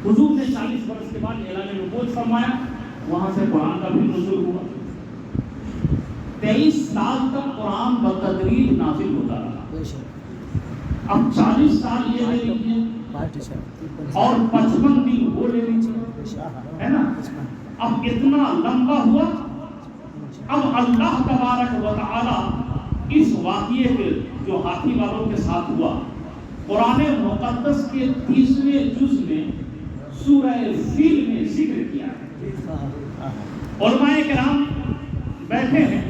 حضور نے 40 برس کے بعد اعلان نبوت فرمایا، وہاں سے قرآن کا بھی نزول ہوا۔ 23 سال تک قرآن بتدریج نازل ہوتا رہا۔ اب 40 سال یہ لے لیجیے اور 55 دن وہ لے لیجیے، ہے نا؟ اب اتنا لمبا ہوا۔ اب اللہ تبارک و تعالی اس واقعے کے جو ہاتھی والوں کے ساتھ ہوا، قرآن مقدس کے 30ویں جز میں سورہ فیل میں ذکر کیا ہے۔ علماء کرام بیٹھے ہیں،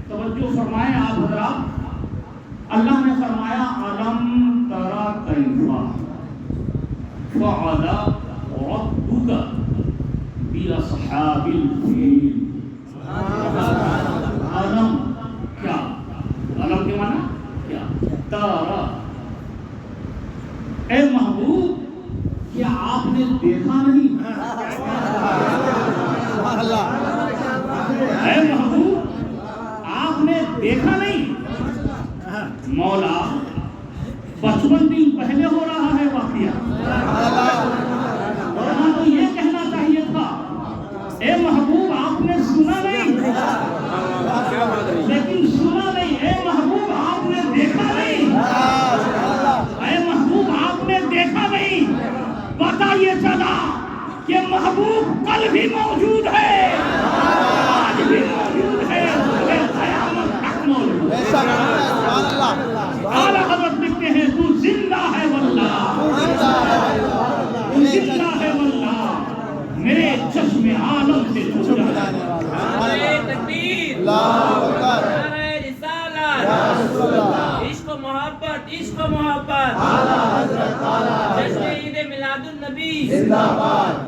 توجہ فرمائیں آپ حضرات۔ اللہ نے فرمایا أَلَمْ تَرَ كَيْفَ فَعَلَ رَبُّكَ بِأَصْحَابِ الْفِيلِ۔ علم کیا؟ علم کے معنی کیا؟ تارا، اے محبوب کیا آپ نے دیکھا نہیں؟ اے محبوب آپ نے دیکھا نہیں؟ مولا 55 دن پہلے ہو رہا ہے واقعہ، اور تو یہ کہنا چاہیے تھا اے محبوب آپ نے سنا نہیں، لیکن سنا نہیں۔ اے محبوب آپ نے دیکھا نہیں، اے محبوب آپ نے دیکھا نہیں۔ پتہ یہ چلا کہ محبوب کل بھی موجود ہے، آج بھی موجود ہے، قیامت تک موجود ہے۔ اعلیٰ حضرت لکھتے ہیں تو زندہ ہے واللہ، تو زندہ ہے واللہ، میرے چشم عالم سے چھو جانے والا۔ تکبیر، نعرہ رسالت، عشق و محبت، عشق و محبت، جشن عید میلاد النبی زندہ باد۔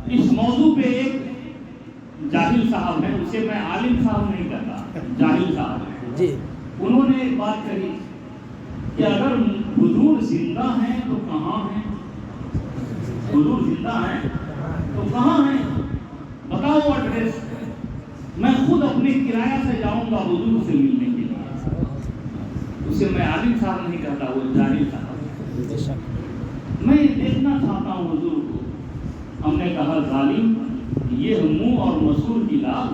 اس موضوع پہ ایک جاہل صاحب ہیں، اسے میں عالم صاحب نہیں کہتا، جاہل صاحب ہیں، انہوں نے ایک بات کہی کہ اگر حضور زندہ ہیں تو کہاں ہیں؟ حضور زندہ ہیں تو کہاں ہیں؟ بتاؤ ایڈریس. میں خود اپنے کرایہ سے جاؤں گا حضور سے ملنے کے لیے. اسے میں عالم صاحب نہیں کہتا، وہ جاہل صاحب. میں دیکھنا چاہتا ہوں حضور کو. ہم نے کہا ظالم، یہ منہ اور مسور کی لال،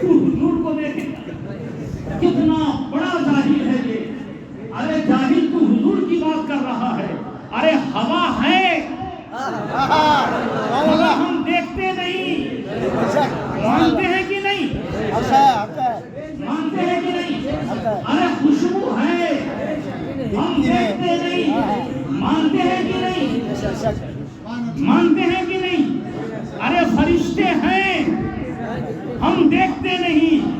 تو حضور کو دیکھے گا؟ کتنا بڑا جاہل ہے یہ. ارے جاہل، تو حضور کی بات کر رہا ہے. ارے ہوا ہے، ہوا ہم دیکھتے نہیں. مانتے ہیں کہ نہیں؟ مانتے ہیں کہ نہیں؟ ارے خوشبو ہے، ہم دیکھتے نہیں. مانتے ہیں کہ نہیں؟ مانتے ہیں کہ نہیں؟ ارے فرشتے ہیں، ہم دیکھتے نہیں.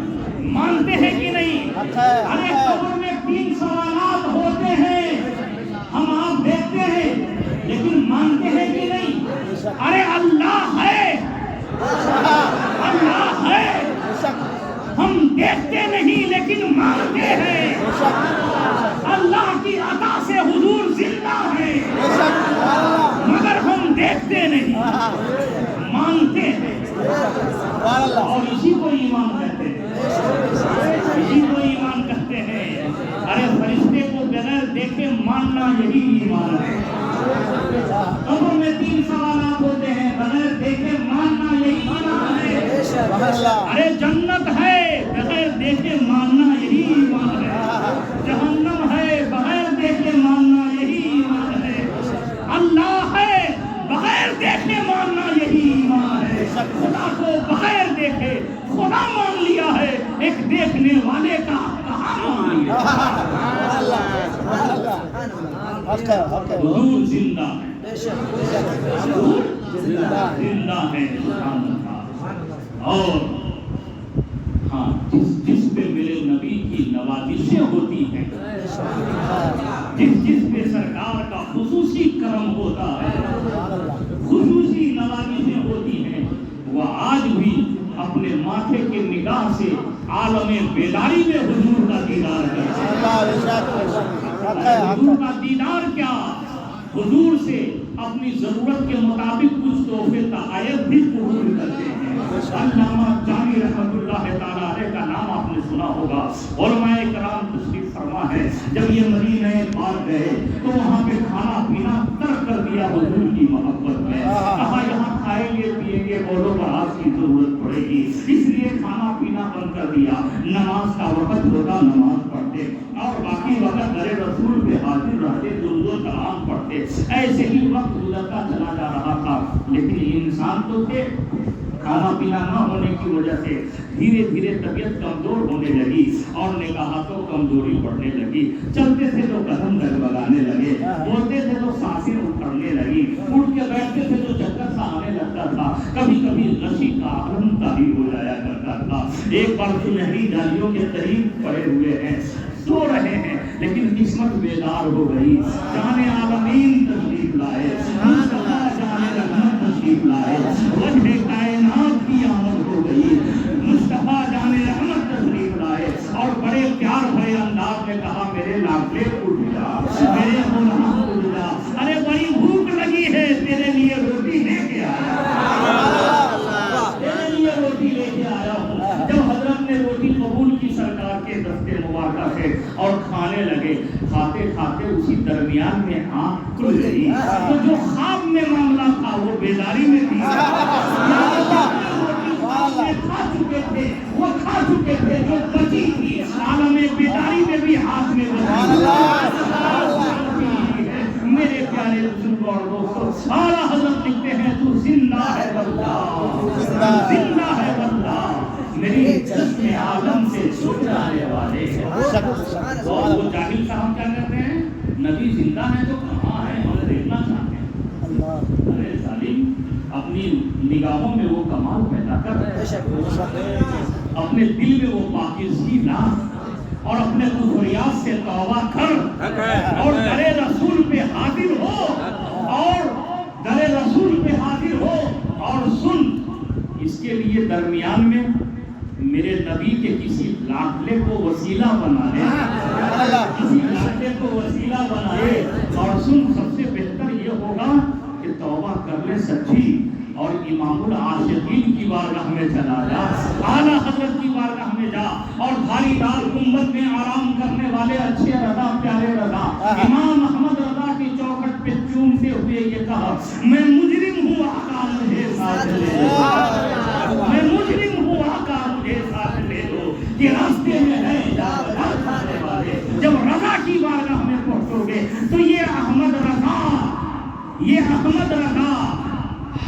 مانتے ہیں کہ نہیں؟ ارے قبر میں 3 سوالات ہوتے ہیں، ہم آپ دیکھتے ہیں لیکن مانتے ہیں کہ نہیں؟ ارے اللہ ہے، اللہ ہے، ہم دیکھتے نہیں لیکن مانتے ہیں. اللہ کی عطا سے حضور زندہ ہے، مگر ہم دیکھتے نہیں، مانتے ہیں. اور اسی کو ایمان کہتے ہیں، اسی کو ایمان کہتے ہیں. ارے فرشتے کو بغیر دیکھے ماننا یہی ایمان ہے. قبر میں 3 سوالات ہوتے ہیں، بغیر دیکھے ماننا یہی ایمان ہے. ارے جنت ہے، بغیر دیکھے ماننا یہی ایمان ہے. جہنم ہے، بغیر دیکھے ماننا یہی ایمان ہے. اللہ ہے، بغیر دیکھے ماننا یہی ایمان ہے. خدا کو بغیر دیکھے خدا مان لیا ہے، ایک دیکھنے والے کا کہاں مان لیا. حضور زندہ ہے، حضور زندہ ہے. اور ہاں، جس پہ میرے نبی کی نوازشیں ہوتی ہیں، جس پہ سرکار کا خصوصی کرم ہوتا ہے، خصوصی نوازشیں ہوتی ہیں، وہ آج بھی اپنے ماتھے کے نگاہ سے عالم بیداری میں حضور کا دیدار کرتے ہیں. حضور کا دیدار کیا، حضور سے اپنی ضرورت کے مطابق کچھ تحفے تحائف بھی قبول کرتے ہیں. علامہ جامی رحمۃ اللہ تعالیٰ علیہ کا نام آپ نے سنا ہوگا. علماء کرام تشریف فرما ہے. جب یہ مدینہ پاک گئے تو وہاں پہ کھانا پینا ترک کر دیا حضور کی محبت میں. کہا یہاں کھائیں گے پیئیں گے، بولو بڑھاس کی ضرورت پڑے گی، اس لیے کھانا پینا بند کر دیا. نماز کا وقت ہوتا نماز پڑھتے، اور باقی وقت در رسول پہ حاضر رہتے، درود و سلام پڑھتے. ایسے ہی وقت گزرتا چلا جا رہا تھا. لیکن انسان تو تھے، کھانا پینا نہ ہونے کی وجہ سے دھیرے دھیرے طبیعت کمزور ہونے لگی اور نگاہتوں کمزوری بڑھنے لگی. چلتے تھے تو قدم ڈگمگانے لگے، بولتے تھے تو سانسیں اکھڑنے لگی، اٹھ کے بیٹھتے تھے تو چکر سا آنے لگتا تھا. کبھی کبھی غشی کا عالم طاری ہو جایا کرتا تھا. ایک بار سنہری جالیوں کے قریب پڑے ہوئے ہیں، سو رہے ہیں، لیکن قسمت بیدار ہو گئی. جانے عالمین تشریف لائے، مصطفیٰ جانے رحمت تشریف لائے، وجہ کائنات کی آمد ہو گئی. مصطفیٰ جانے رحمت تشریف لائے اور بڑے پیار بھرے انداز میں کہا میرے لاڈلے اٹھ جا، میرے غلام اٹھ جا. ارے بڑی بھوک لگی ہے، تیرے لیے روٹی لے کے آیا، تیرے لیے روٹی لے کے آیا ہوں. جب حضرت نے روٹی قبول کی سرکار کے دستے مبارکہ سے اور کھانے لگے، کھاتے کھاتے اسی درمیان میں آنکھ کھل گئی. تو جو خواب میں معاملہ تھا وہ بیداری میں بھی کھا چکے تھے، وہ کھا چکے تھے. جو بچی تھی عالم بیداری میں بھی ہاتھ میں میرے پیارے بزرگوں اور دوستوں، اعلیٰ حضرت لکھتے ہیں تو زندہ ہے بندہ، زندہ ہے بندہ، میری جسم عالم سے چھوٹ جانے والے ہیں. اور وہ جاہل صاحب کیا کہتے ہیں، نبی زندہ ہے تو کہاں ہے، ہم دیکھنا چاہتے ہیں. ارے ظالم، اپنی نگاہوں میں وہ کمال پیدا کر، اپنے دل میں وہ پاکیزگی لا، اور اپنے کفریات سے توبہ کر اور در رسول پہ حاضر ہو، اور در رسول پہ حاضر ہو اور سن. اس کے لیے درمیان میں میرے نبی کے کسی لاڈلے کو وسیلہ بنا لے، کسی لاڈلے کو وسیلہ بنا لے، اور سن سب سے بہتر یہ ہوگا کہ توبہ کر لے سچی اور امام العاشقین کی بارگاہ میں چلا جا، اعلیٰ حضرت کی بارگاہ میں جا، اور بھاری دار گنبد میں آرام کرنے والے اچھے رضا پیارے رضا امام احمد رضا کی چوکھٹ پہ چومتے ہوئے یہ کہا، میں مجرم ہوں آقا مجھے ساتھ لے لو، میں مجرم ہوں آقا مجھے ساتھ لے لو، یہ راستے میں ہے کھانے والے۔ جب رضا کی بارگاہ میں پہنچو گے تو یہ احمد رضا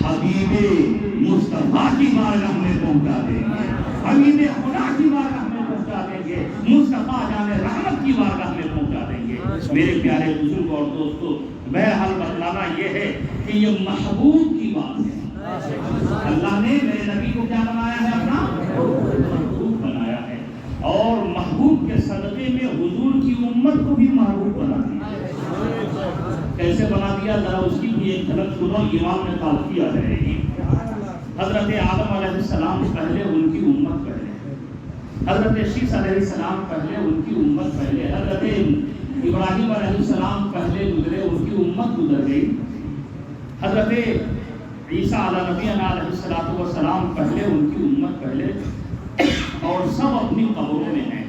حبیب مصطفیٰ کی بارگاہ میں پہنچا دیں گے، حبیب خدا کی بارگاہ میں پہنچا دیں گے، مصطفیٰ جان رحمت کی بارگاہ میں پہنچا دیں گے۔ میرے پیارے بزرگ اور دوستو، بہرحال بتلانا یہ ہے کہ یہ محبوب کی بات ہے۔ اللہ نے میرے نبی کو کیا بنایا ہے؟ اپنا محبوب بنایا ہے، اور محبوب کے صدقے میں حضور کی امت کو بھی محبوب بنا دیا۔ کیسے بنا دیا؟ ذرا اس کی بھی ایک جھلک سنو، امام میں تازکی آ جائے گی۔ حضرت آدم علیہ السلام پہلے، ان کی امت پہلے، حضرت شیس علیہ السلام پہلے، ان کی امت پہلے، حضرت ابراہیم علیہ السلام پہلے گزرے، ان کی امت گزر گئی، حضرت عیسیٰ علیہ نبی السلام پہلے، ان کی امت پہلے، اور سب اپنی قبروں میں ہیں۔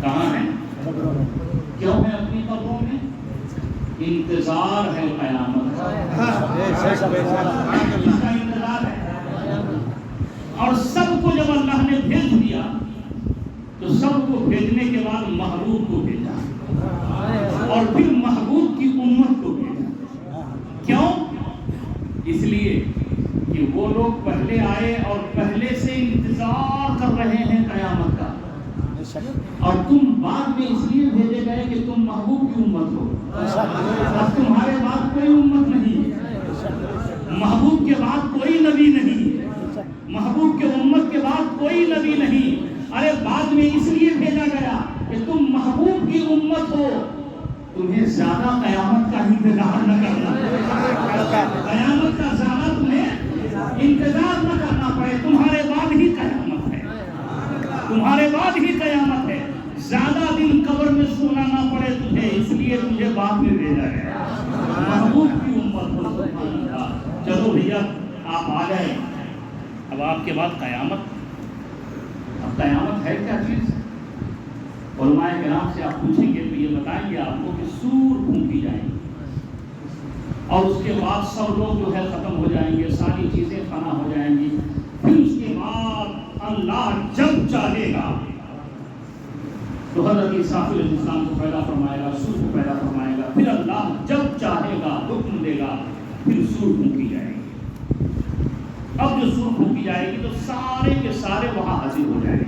کہاں ہیں؟ کیوں ہیں اپنی قبروں میں؟ انتظار ہے قیامت کا انتظار ہے۔ اور سب کو جب اللہ نے بھیج دیا تو سب کو بھیجنے کے بعد محبوب کو بھیجا، اور پھر محبوب کی امت کو بھیجا۔ کیوں؟ اس لیے کہ وہ لوگ پہلے آئے اور پہلے سے انتظار کر رہے ہیں قیامت کا، اور تم بعد میں اس لیے بھیجے گئے کہ تم محبوب کی امت ہو۔ اب تمہارے بعد کوئی امت نہیں ہے، محبوب کے بعد کوئی نبی نہیں ہے، محبوب کے امت کے بعد کوئی نبی نہیں۔ ارے بعد میں اس لیے بھیجا گیا کہ تم محبوب کی امت ہو، تمہیں زیادہ قیامت کا انتظار نہ کرنا، قیامت کا زیادہ تمہیں انتظار نہ کرنا پڑے، تمہارے بعد ہی قیامت ہے، تمہارے بعد ہی قیامت ہے، زیادہ دن قبر میں سونا نہ پڑے تجھے، اس لیے تجھے بعد میں بھیجا گیا، محبوب کی امت ہو۔ سبحان اللہ۔ چلو بھیا آپ آ جائیں، اب آپ کے بعد قیامت، اب قیامت ہے کیا چیز؟ علماء کرام سے آپ پوچھیں گے تو یہ بتائیں گے آپ کو کہ سور پھونکی جائیں گی، اور اس کے بعد سب لوگ جو ہے ختم ہو جائیں گے، ساری چیزیں فنا ہو جائیں گی، پھر اس کے بعد اللہ جب چاہے گا تو حضرت اسرافیل علیہ السلام کو پیدا فرمائے گا، سور کو پیدا فرمائے گا، پھر اللہ جب چاہے گا حکم دے گا، پھر سور پھونکی جائے گی۔ اب جو سور پھونکی جائے گی تو سارے کے سارے وہاں حاضر ہو جائیں گے،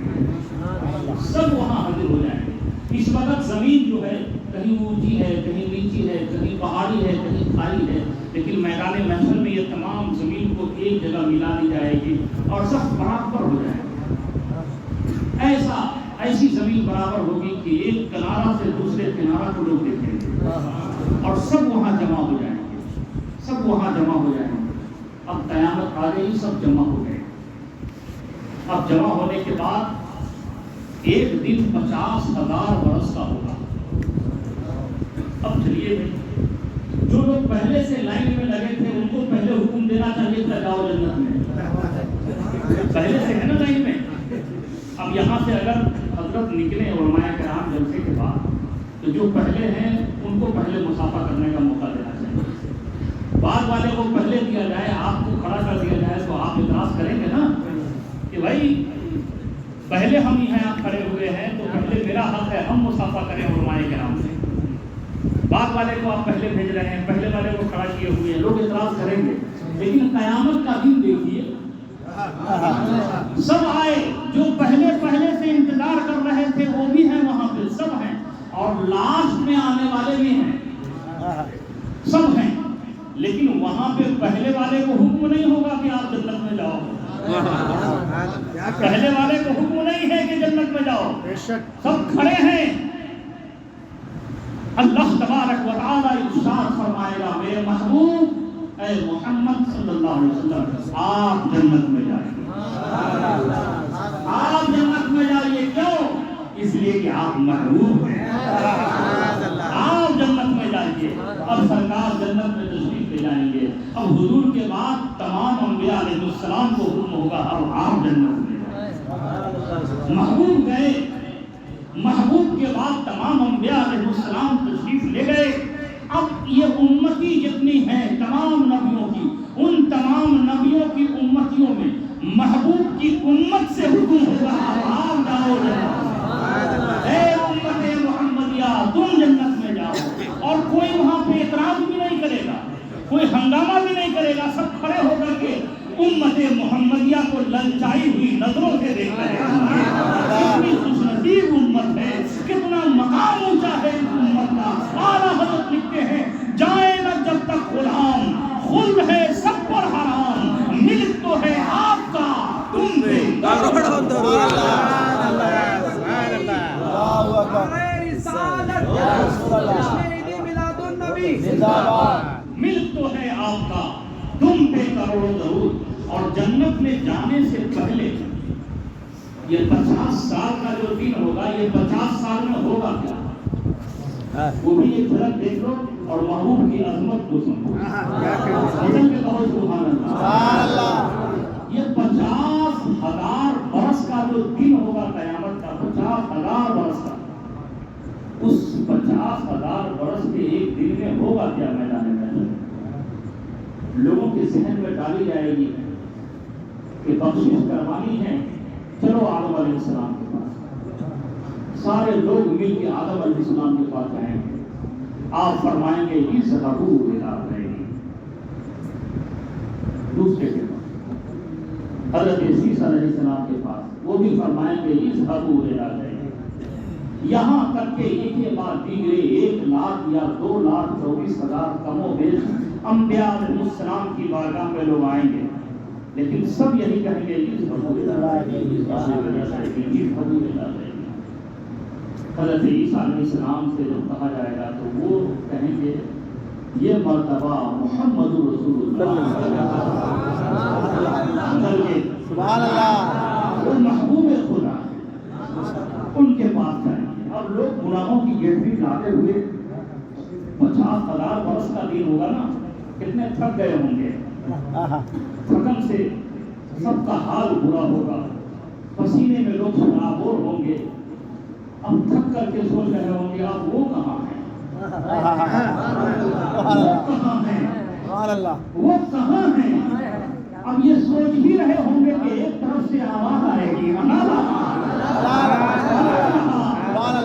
سب وہاں حاضر ہو جائیں گے۔ اس وقت زمین جو ہے کہیں اونچی ہے، کہیں نیچی ہے، کہیں پہاڑی ہے، کہیں کھائی ہے، لیکن میدان محشر میں یہ تمام زمین کو ایک جگہ ملا دی جائے گی اور سب برابر ہو جائے گا۔ ایسی زمین برابر ہوگی کہ ایک کنارہ سے دوسرے کنارہ کو لوگ دیکھیں گے، اور سب وہاں جمع ہو جائیں گے، سب وہاں جمع ہو جائیں گے۔ اب قیامت آ گئی، سب جمع ہو گئے۔ اب جمع ہونے کے بعد ایک دن 50,000 برس کا ہوگا۔ اب چلیے بھائی، جو لوگ پہلے سے لائن میں لگے تھے ان کو پہلے حکم دینا چاہیے تھا جاؤ جنت میں، پہلے سے ہے نا لائن میں۔ اب یہاں سے اگر حضرت نکلے علماء کرام جلسے کے بعد تو جو پہلے ہیں ان کو پہلے مسافہ کرنے کا موقع دینا چاہیے، بعد والے کو پہلے دیا جائے، آپ کو کھڑا کر دیا جائے تو آپ اعتراض کریں گے نا کہ بھائی پہلے ہم یہاں کھڑے ہوئے ہیں تو پہلے میرا حق ہے ہم مسافہ کریں علماء کرام سے، بعد والے کو آپ پہلے بھیج رہے ہیں، پہلے والے کو کھڑا کیے ہوئے ہیں، لوگ اعتراض کریں گے۔ لیکن قیامت کا دن دیکھیے، سب آئے، جو پہلے سے انتظار کر رہے تھے وہ بھی ہیں وہاں پہ، سب ہیں، اور لاسٹ میں آنے والے بھی ہیں، سب ہیں، لیکن وہاں پہ پہلے والے کو حکم نہیں ہوگا کہ آپ جنت میں جاؤ، پہلے والے کو حکم نہیں ہے کہ جنت میں جاؤ، سب کھڑے ہیں۔ اللہ تبارک و تعالی ارشاد فرمائے گا، میرے محبوب اے محمد صلی اللہ علیہ وسلم آپ جنت میں جائیں گے، آپ جنت لیے کہ آپ محبوب ہیں، آپ جنت میں جائیے۔ اب سرکار جنت میں تشریف لے جائیں گے۔ اب حضور کے بعد تمام انبیاء علیہ السلام کو حکم ہوگا اب آپ جنت میں جائیں۔ محبوب گئے، محبوب کے بعد تمام انبیاء علیہ السلام تشریف لے گئے۔ اب یہ امتی جتنی ہیں تمام نبیوں کی، ان تمام نبیوں کی امتیوں میں محبوب کی امت سے حکم ہوگا آپ جاؤ جنت، اے امت محمدیہ تم جنت میں جاؤ۔ اور کوئی وہاں پہ اعتراض بھی نہیں کرے گا، کوئی ہنگامہ بھی نہیں کرے گا، سب کھڑے ہو کر کے امت محمدیہ کو للچائی ہوئی نظروں سے دیکھ رہے ہیں۔ کتنی خوش نصیب امت ہے، کتنا مقام اونچا ہے اس امت کا۔ اعلیٰ حضرت لکھتے ہیں جائے نہ جب تک غلام، خلد ہے سب پر حرام، ملک تو ہے آپ کا تم پہ ملک تو ہے آپ کا تم پہ کروڑوں درود۔ اور جنت میں جانے سے پہلے یہ 50 سال کا جو دن ہوگا، یہ 50 سال میں ہوگا کیا، وہ بھی ایک جھلک دیکھ لو اور محبوب کی عظمت کو سمجھو۔ غزل کے کہو سبحان اللہ۔ یہ 50,000 برس کا جو دن ہوگا قیامت کا، 50,000 برس کا، اس 50,000 برس کے ایک دن میں ہوگا کیا میدان میں؟ لوگوں کے ذہن میں ڈالی جائے گی کہ بخشش کروانی ہے، چلو آدم علیہ السلام کے پاس۔ سارے لوگ مل کے آدم علیہ السلام کے پاس جائیں گے، آپ فرمائیں گے اذهبوا إلى غيري، دوسرے کے پاس حضرت عیسیٰ علیہ السلام کے پاس، وہ بھی فرمائیں گے اذهبوا إلى غيري۔ یہاں تک کہ ایک کے بعد دیگرے 1,00,000 یا 2,24,000 کم و بیش انبیاء علیہ السلام کی بارگاہ میں لوگ آئیں گے، لیکن سب یہی کہیں گے حضرت عیسیٰ علیہ السلام سے جب کہا جائے گا تو وہ کہیں گے یہ مرتبہ محمد رسول اللہ سبحان اللہ، وہ محبوب خدا ان کے پاس جائیں گے۔ اور لوگ گناہوں کی گیٹری لاتے ہوئے 50,000 برس کا دن ہوگا نا، کتنے تھک گئے ہوں گے، تھکن سے سب کا حال برا ہوگا، پسینے میں لوگ سرابور ہوں گے۔ اب تھک کر کے سوچ رہے ہوں گے اب وہ کہاں ہیں، وہ کہاں ہیں، وہ کہاں ہیں۔ اب یہ سوچ بھی رہے ہوں گے کہ ایک طرف سے آواز آئے گی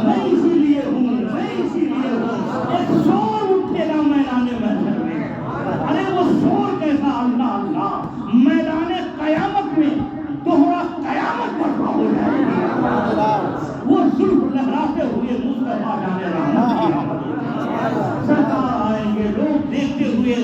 میں اسی لیے ہوں، میں اسی لیے ہوں، ایک شور اٹھے گا میدان محشر میں۔ ارے وہ شور کیسا، اللہ اللہ، میدان قیامت میں دوہرا قیامت برپا ہو جائے گی۔ وہ زلف لہراتے ہوئے مصطفیٰ جانے رحمت سرکار آئیں گے، لوگ دیکھتے ہوئے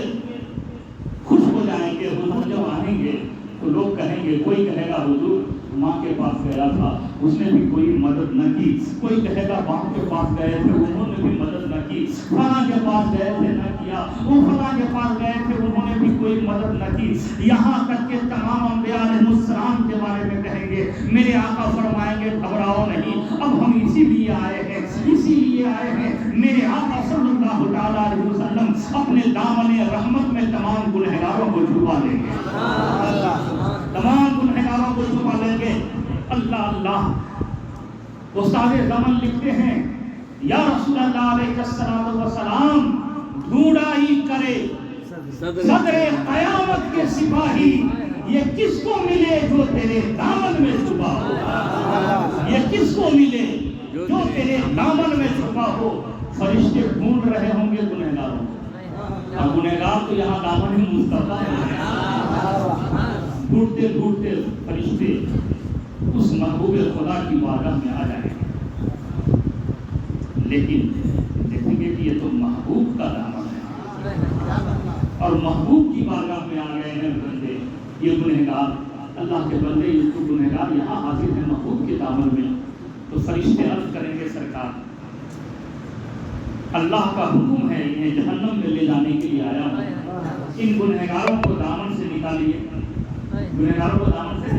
خوش ہو جائیں گے۔ حضور جب آئیں گے تو لوگ کہیں گے، کوئی کہے گا حضور ماں کے پاس گیا تھا اس نے بھی کوئی مدد نہ کی، کوئی کہے گا باپ کے پاس گئے تھے انہوں نے بھی مدد نہ کی، فلاں کے پاس گئے تھے نہ کیا، وہ فلاں کے پاس گئے تھے انہوں نے بھی کوئی مدد نہ کی۔ یہاں تک کہ تمام انبیاء علیہ السلام کے بارے میں کہیں گے، میرے آقا فرمائیں گے گھبراؤ نہیں، اب ہم اسی لیے آئے ہیں، اسی لیے آئے ہیں۔ میرے آقا صلی اللہ تعالیٰ علیہ وسلم اپنے دامن رحمت میں تمام گنہگاروں کو چھپا لیں گے، تمام گنہگاروں کو چھپا لیں گے۔ اللہ اللہ، استاد زمن لکھتے ہیں یا رسول اللہ علیہ السلام، ڈھونڈا ہی کرے صدر قیامت کے سپاہی، یہ کس کو ملے جو تیرے دامن میں چھپا ہو، یہ کس کو ملے جو تیرے دامن میں چھپا ہو۔ فرشتے ڈھونڈ رہے ہوں گے گنہگاروں کو، اور گنہگار تو یہاں دامن ہی مصطفیٰ ہے۔ ڈھونڈتے ڈھونڈتے فرشتے اس محبوب خدا کی بارگاہ میں آ جائیں گے، لیکن دیکھیں گے کہ یہ تو محبوب کا دامن ہے، اور محبوب کی بارگاہ میں آ گئے ہیں بندے، یہ گنہگار اللہ کے بندے، یہ تو گنہگار یہاں حاضر ہیں محبوب کے دامن میں۔ تو فرشتے عرض کریں گے سرکار اللہ کا حکم ہے انہیں جہنم میں لے جانے کے لیے آیا ہوں، ان گنہگاروں کو دامن سے نکالیے، گنہگاروں کو دامن سے۔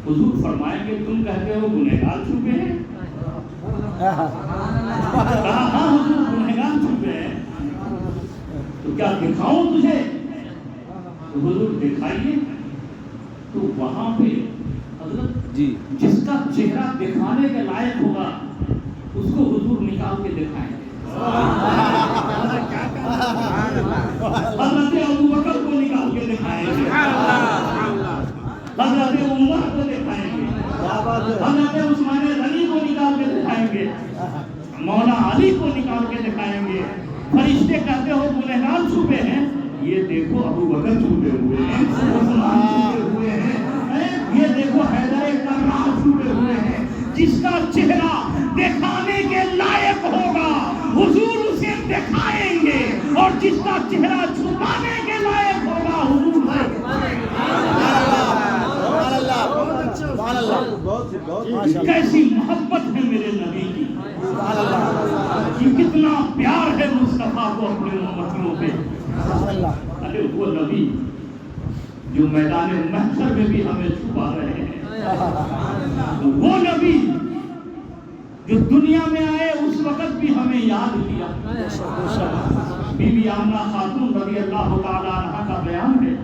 حضور فرمائیں گے تم کہتے ہو گنہگار چھپے ہیں، کہا ہاں حضور گنہگار چھپے ہیں تو کیا دکھاؤں تجھے؟ تو حضور دکھائیے. تو وہاں پہ حضرت جی جس کا چہرہ دکھانے کے لائق ہوگا اس کو حضور نکال کے دکھائیں گے. حضرت ابوبکر کو نکال کے دکھائیں گے, حضرت عمر کو دکھائیں گے, حضرت عثمان غنی کو نکال کے دکھائیں گے, مولا علی کو نکال کے دکھائیں گے. فرشتے کہتے ہو گنہگار چھپے ہیں, یہ دیکھو ابوبکر چھپے ہوئے ہیں, عثمان چھپے ہوئے ہیں, یہ دیکھو حیدر کرار چھپے ہوئے ہیں. جس کا چہرہ دکھانے کے لائق ہوگا حضور اسے دکھائیں گے, اور جس کا چہرہ چھپانے کے لائق ہوگا حضور کیسی محبت ہے میرے نبی کی, کتنا پیار ہے مصطفیٰ کو اپنے امتیوں پہ. ارے وہ نبی جو میدان محشر میں بھی ہمیں چھپا رہے ہیں, وہ نبی جو دنیا میں آئے اس وقت بھی ہمیں یاد کیا. بی بی آمنہ خاتون رضی اللہ تعالیٰ عنہ کا بیان ہے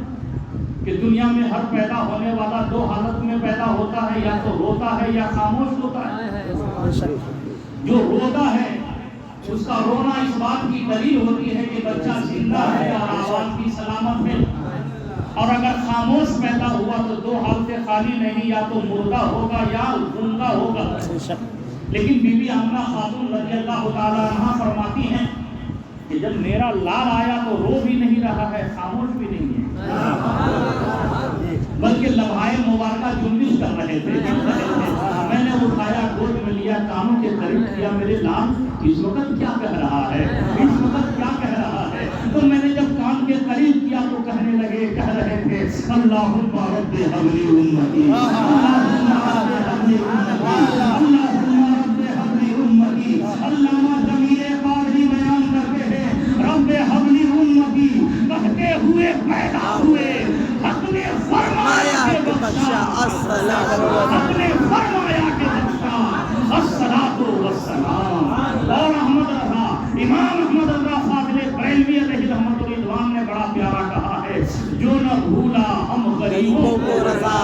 کہ دنیا میں ہر پیدا ہونے والا دو حالت میں پیدا ہوتا ہے, یا تو روتا ہے یا خاموش ہوتا ہے. جو روتا ہے اس کا رونا اس بات کی دلیل ہوتی ہے کہ بچہ زندہ ہے اور آواز بھی سلامت ہے, اور اگر خاموش پیدا ہوا تو دو حالتیں خالی نہیں, یا تو مردہ ہوگا یا گونگا ہوگا. لیکن بی بی آمنہ خاتون رضی اللہ تعالیٰ عنہ فرماتی ہیں کہ جب میرا لال آیا تو رو بھی نہیں رہا ہے, خاموش بھی نہیں ہے, بلکہ لمحائے مبارکہ جنبش کر رہے تھے. میں نے اٹھایا, گود میں لیا, کانوں کے قریب کیا, میرے لال اس وقت کیا کہہ رہا ہے, اس وقت کیا کہہ رہا ہے. تو میں نے جب کان کے قریب کیا تو کہنے لگے, کہہ رہے تھے اللہم رب حبلی امتی, اللہم رب حبلی امتی, اللہم رب حبلی امتی. علامہ ضمیر قادری بیان کرتے ہیں رب حبلی امتی کہتے ہوئے پیدا ہوئے, حق نے فرمایا کہ بخشا, حق نے فرمایا کہ بخشا, الصلاۃ والسلام. اور احمد رضا, امام احمد رضا فاضل بریلوی علیہ رحمۃ الرضوان نے بڑا پیارا کہا ہے, جو نہ بھولا ہم غریبوں کو رضا,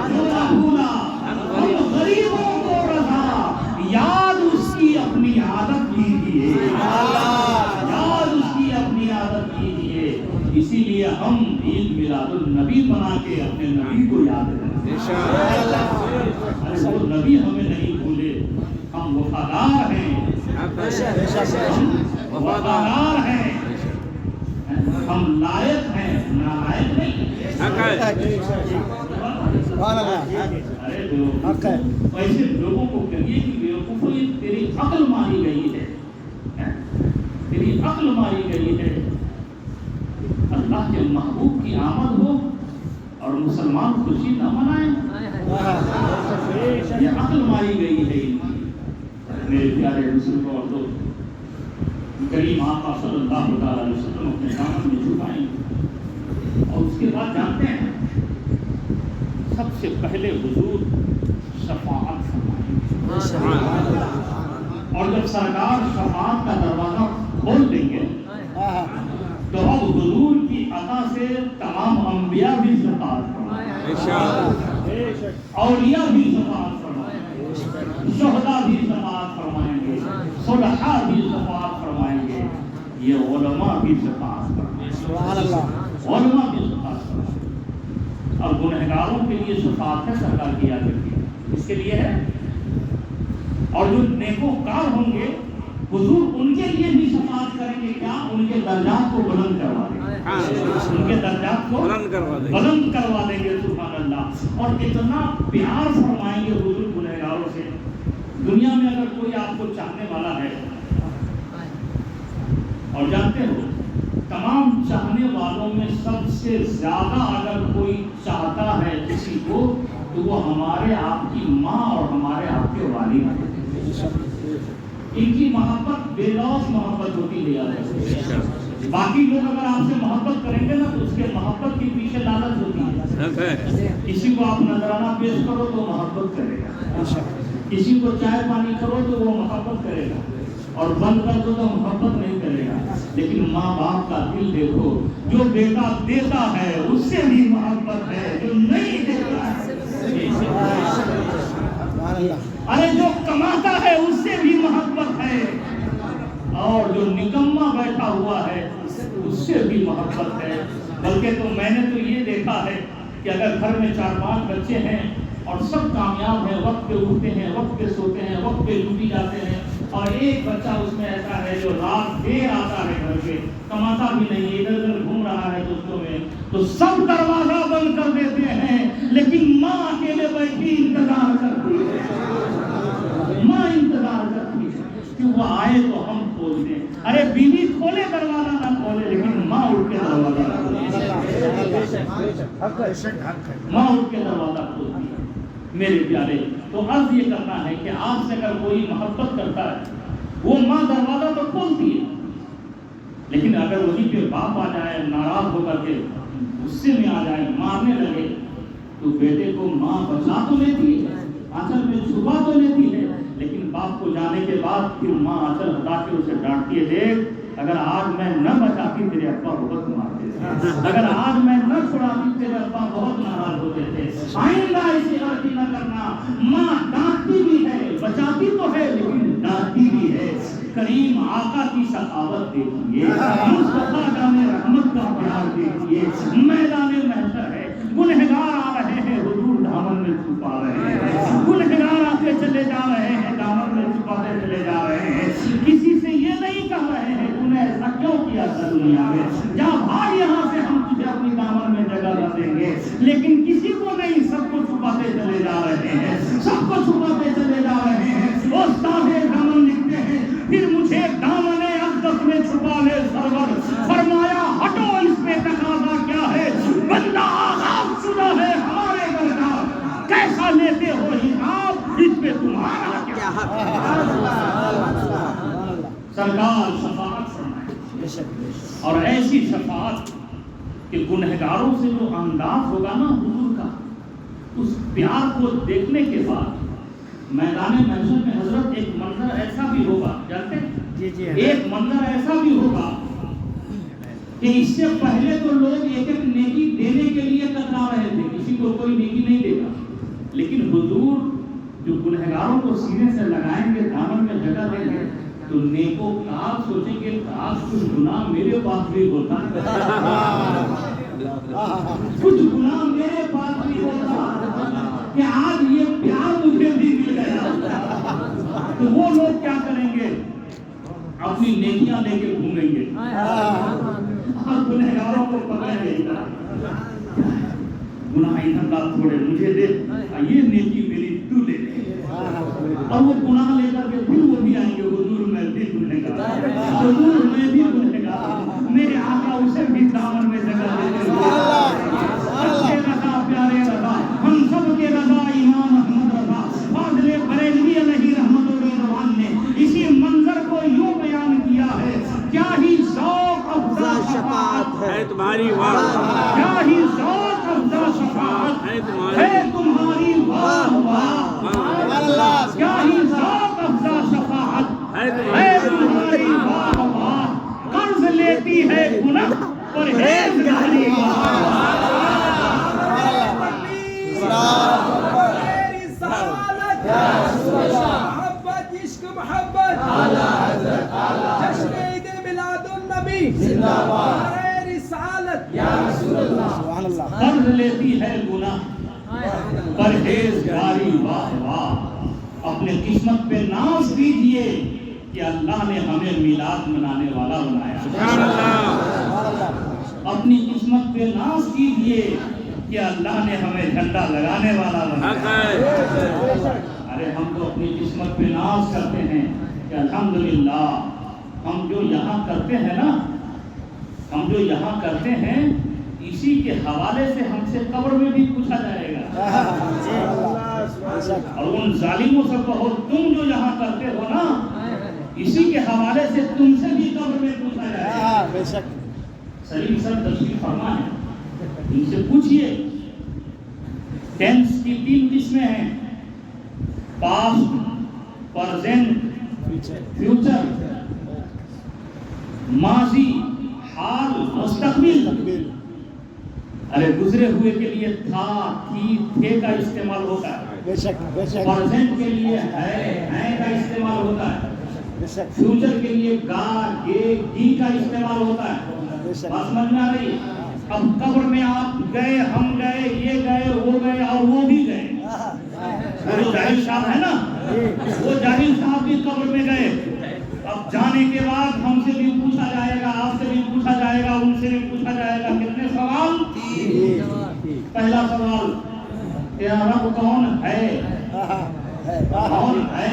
جو نہ بھولا ہم غریبوں کو رضا, یاد اس کی اپنی عادت کیجیے, یاد اس کی اپنی عادت کیجیے. اسی لیے ہم عید میلاد النبی بنا کے اپنے نبی کو یاد کریں. وہ نبی ہمیں نہیں بھولے, ہم وفادار ہیں, وفادار ہیں, ہم لائق ہیں, نالائق نہیں. ایسے لوگوں کو کہیے کہ بیوقوفی تیری عقل ماری گئی ہے, تیری عقل ماری گئی ہے. اللہ کے محبوب کی آمد ہو اور مسلمان خوشی نہ منائیں, یہ عقل ماری گئی ہے. میرے پیارے مسلمانوں اور دوست, کریم آقا صلی اللہ علیہ وسلم اپنے دامن میں چھپائیں, اور اس کے بعد جانتے ہیں سب سے پہلے حضور شفاعت فرمائیں, اور جب سرکار شفاعت کا دروازہ کھول دیں گے تو اب حضور کی عطا سے تمام انبیاء بھی شفاعت فرمائیں, اولیاء بھی شفاعت فرمائیں, شہداء بھی شفاعت فرمائیں گے, صلحاء بھی شفاعت فرمائیں گے, یہ علماء بھی شفاعت فرمائیں گے, علماء بھی شفاعت فرمائیں گے. اور گنہگاروں کے لیے شفاعت ہے سرکار کیا کرتی ہے, اس کے لیے ہے. اور جو نیکوکار ہوں گے حضور ان کے لیے بھی شفاعت کریں گے, کیا ان کے درجات کو بلند کروا دیں گے, ان کے درجات کو بلند کروا دیں گے. سبحان اللہ. اور اتنا پیار فرمائیں گے حضور گنہگاروں سے. دنیا میں اگر کوئی آپ کو چاہنے والا ہے, اور جانتے ہو تمام چاہنے والوں میں سب سے زیادہ اگر کوئی چاہتا ہے کسی کو تو وہ ہمارے آپ کی ماں اور ہمارے آپ کے والد ہیں. ان کی محبت بے لوث محبت ہوتی ہے یاد. باقی لوگ اگر آپ سے محبت کریں گے نا تو اس کے محبت کے پیچھے لالچ ہوتی ہے. کسی کو آپ نذرانہ پیش کرو تو محبت کرے گا, کسی کو چائے پانی کرو تو وہ محبت کرے گا، اور بند کر دو تو محبت نہیں کرے گا. لیکن ماں باپ کا دل دیکھو، جو بیٹا دیتا ہے اس سے بھی محبت ہے، جو نہیں دیتا ہے. ارے جو کماتا ہے اس سے بھی محبت ہے، اور جو نکما بیٹھا ہوا ہے اس سے بھی محبت ہے. بلکہ تو میں نے تو یہ دیکھا ہے کہ اگر گھر میں 4-5 بچے ہیں اور سب کامیاب ہیں، وقت پہ اٹھتے ہیں، وقت پہ سوتے ہیں، وقت پہ ڈیوٹی جاتے ہیں، اور ایک بچہ اس میں ایسا ہے جو رات دیر آتا ہے گھر پہ، کماتا بھی نہیں، ادھر ادھر گھوم رہا ہے دوستوں میں، تو سب دروازہ بند کر دیتے ہیں، لیکن ماں اکیلے بیٹھی انتظار کرتی ہے. ماں انتظار کرتی ہے کہ وہ آئے تو ہم کھول دیں. ارے بیوی کھولے دروازہ نہ کھولے، لیکن ماں اٹھ کے دروازہ کھولتی ہے. ماں اٹھ کے دروازہ کھولتی ہے. میرے پیارے، تو عرض یہ کرنا ہے کہ آپ سے اگر کوئی محبت کرتا ہے، وہ ماں دروازہ تو کھولتی ہے، لیکن اگر وہیں پہ باپ آ جائے ناراض ہو کر کے، غصے میں آ جائے، مارنے لگے، تو بیٹے کو ماں بچا تو لیتی ہے، آنچل میں چھپا تو لیتی ہے، لیکن باپ کو جانے کے بعد پھر ماں آنچل ہٹا کے اسے ڈانٹتی ہے. دیکھ، اگر آج میں نہ بچاتی تیرے ابا بہت مارتے تھے، اگر آج میں نہ چھڑاتی تیرے ابا بہت ناراض ہوتے تھے. آئندہ ایسی غلطی نہ کرنا. ماں ڈانٹتی بھی ہے، بچاتی تو ہے، لیکن ڈانٹتی بھی ہے. کریم آقا کی سخاوت دیکھیے، مصطفیٰ جان رحمت کا پیار دیکھیے. میدان محشر ہے، گنہگار آ رہے ہیں، حضور دامن میں چھپا رہے ہیں. گنہگار آتے چلے جا رہے ہیں، دامن میں چھپاتے چلے جا رہے ہیں. کسی سے یہ نہیں کہہ رہے ہیں تو نے ایسا کیوں کیا تھا دنیا میں، جا بھاگ یہاں سے، ہم تجھے اپنی دامن میں جگہ نہ دیں گے. لیکن کسی کو نہیں، سب کو چھپاتے چلے جا رہے ہیں، سب کو چھپاتے چلے جا رہے ہیں. استاد دامن لکھتے ہیں، پھر مجھے دامن اقدس میں چھپا لے سرور، فرمایا ہٹو اس میں تقاضا کیا ہے، بندہ آغاز شدہ ہے ہمارے گھر کا، کیسا لیتے ہو حساب، اس پہ تمہارا کیا حق ہے. سرکار شفاعت فرمائے، اور ایسی شفاعت کہ گنہگاروں سے جو انداز ہوگا نا حضور کا، اس پیار کو دیکھنے کے بعد میدان محشر میں حضرت ایک منظر ایسا بھی ہوگا، جانتے ہیں، ایک منظر ایسا بھی ہوگا کہ اس سے پہلے تو لوگ ایک ایک نیکی دینے کے لیے کترا رہے تھے، کسی کو کوئی نیکی نہیں دے گا، لیکن حضور جو گنہگاروں کو سینے سے لگائیں گے، دامن میں جگہ دیں گے، تو نیکوکار سوچیں گے کاش کچھ گناہ میرے پاس بھی ہوتا، کچھ گناہ میرے پاس بھی ہوتا، کہ آج یہ پیار مجھے بھی مل گیا. تو وہ لوگ کیا کریں گے، اپنی نیکیاں لے کے گھومیں گے، اور گنہگاروں کو پکڑیں گے، گناہ ادھر کا تھوڑے مجھے دے، یہ نیکی میری تو لے لے. اور وہ گناہ لے کر کے پھر وہ بھی آئیں گے، حضور میں بھی گنہگار، حضور میں بھی گنہگار، میرے آقا اسے بھی دامن میں جگہ دے دیں. اچھے رضا پیارے رضا، ہم سب کے رضا امام احمد رضا فاضل بریلوی علیہ رحمت و رضوان نے اسی منظر کو یوں بیان کیا ہے، کیا ہی ذوق افزا شفاعت ہے تمہاری، واہ، کیا ہی ذوق افزا شفاعت ہے تمہاری، واہ واہ، کیا ہی ذوق افزا شفاعت ہے تمہاری، واہ واہ. قرض لیتی ہے گناہ پرہیزگاری، محبت عشق محبت جشن عید میلاد النبی زندہ باد رسالت یا رسول اللہ. قرض لیتی ہے گناہ پرہیزگاری، واہ واہ. اپنے قسمت پہ ناز کیجئے کہ اللہ نے ہمیں میلاد منانے والا بنایا. اپنی قسمت پہ ناز کیجئے کہ اللہ نے ہمیں جھنڈا لگانے والا بنایا. ارے ہم تو اپنی قسمت پہ ناز کرتے ہیں کہ الحمدللہ ہم جو یہاں کرتے ہیں نا، ہم جو یہاں کرتے ہیں اسی کے حوالے سے ہم سے قبر میں بھی پوچھا جائے گا. اور ان ظالموں سے کہو تم جو یہاں کرتے ہو نا، اسی کے حوالے سے تم سے بھی قبر میں پوچھا جائے گا. سلیم سر تشریف فرما ہے، ان سے پوچھئے ٹینس کی 3 قسمیں ہیں. پاسٹ، پریزنٹ، فیوچر، ماضی، حال، مستقبل. ارے گزرے ہوئے کے لیے تھا، تھی، تھے کا استعمال ہوتا ہے. پریزنٹ کے لیے ہے کا استعمال ہوتا ہے. فیوچر کے لیے گا، گے، گی کا استعمال ہوتا ہے. بات سمجھ میں آ رہی؟ اب قبر میں آپ گئے، ہم گئے، یہ گئے، وہ گئے اور وہ بھی گئے. وہ جاہل صاحب ہے نا، وہ جاہل صاحب بھی قبر میں گئے. اب جانے کے بعد ہم سے بھی پوچھا جائے گا، آپ سے بھی پوچھا جائے گا، ان سے بھی پوچھا جائے گا. کتنے سوال؟ پہلا سوال، تیرا رب کون ہے؟ کون ہے؟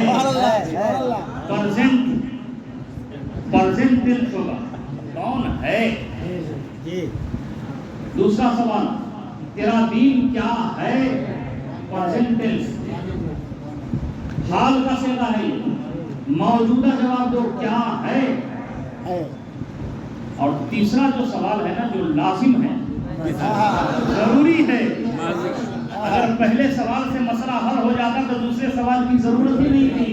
پرزنٹ ٹینس ہوگا، کون ہے. دوسرا سوال، تیرا دین کیا ہے؟ Present tense. حال کا صیغہ ہے یہ. موجودہ جواب دو، کیا ہے. اور تیسرا جو سوال ہے نا، جو لازم ہے، ضروری ہے. اگر پہلے سوال سے مسئلہ حل ہو جاتا تو دوسرے سوال کی ضرورت ہی نہیں تھی.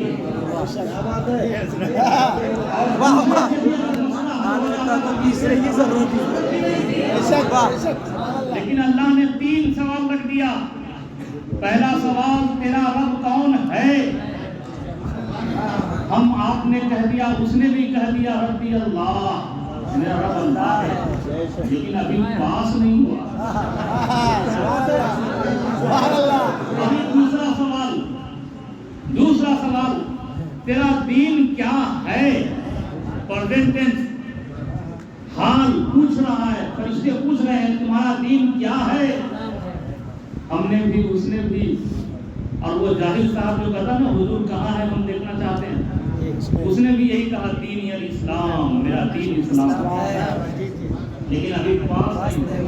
لیکن اللہ نے 3 سوال رکھ دیا. پہلا سوال، تیرا رب کون ہے؟ ہم آپ نے کہہ دیا، اس نے بھی کہہ دیا ربی اللہ، میرا رب اللہ ہے. لیکن ابھی پاس نہیں ہوا. ابھی دوسرا سوال، تیرا دین کیا ہے؟ Present tense. حال پوچھ رہا ہے، فرشتے پوچھ رہے ہیں تمہارا دین کیا ہے. ہم نے بھی، اس نے بھی. اور وہ جاہل صاحب جو کہتا نا حضور کہاں ہے ہم دیکھنا چاہتے ہیں، اس نے بھی یہی کہا دین الاسلام، میرا دین اسلام. لیکن ابھی پاس نہیں.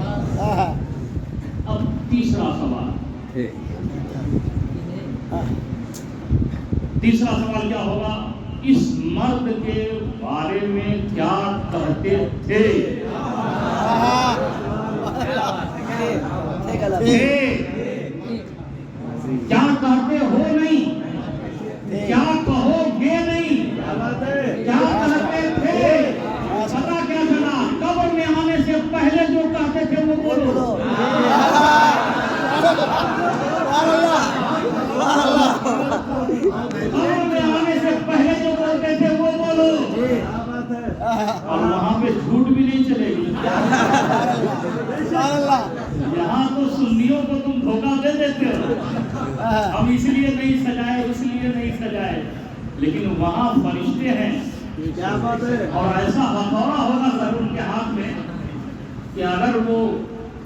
اب تیسرا سوال کیا ہوگا؟ اس مرد کے بارے میں کیا کہتے تھے؟ کیا کہتے ہو نہیں، کیا کہو گے نہیں، کیا کہتے تھے. پتا کیا چلا؟ قبر میں آنے سے پہلے جو کہتے تھے وہ بولو. قبر میں آنے سے پہلے جو بولتے تھے وہ بولو. اور وہاں پہ جھوٹ بھی نہیں چلے گی. یہاں تو سنیوں کو تم دھوکہ دے دیتے ہو، ہم اس لیے نہیں سجائے، اس لیے نہیں سجائے. لیکن وہاں فرشتے ہیں. اور ایسا ہتھوڑا ہوگا سر ان کے ہاتھ میں کہ اگر وہ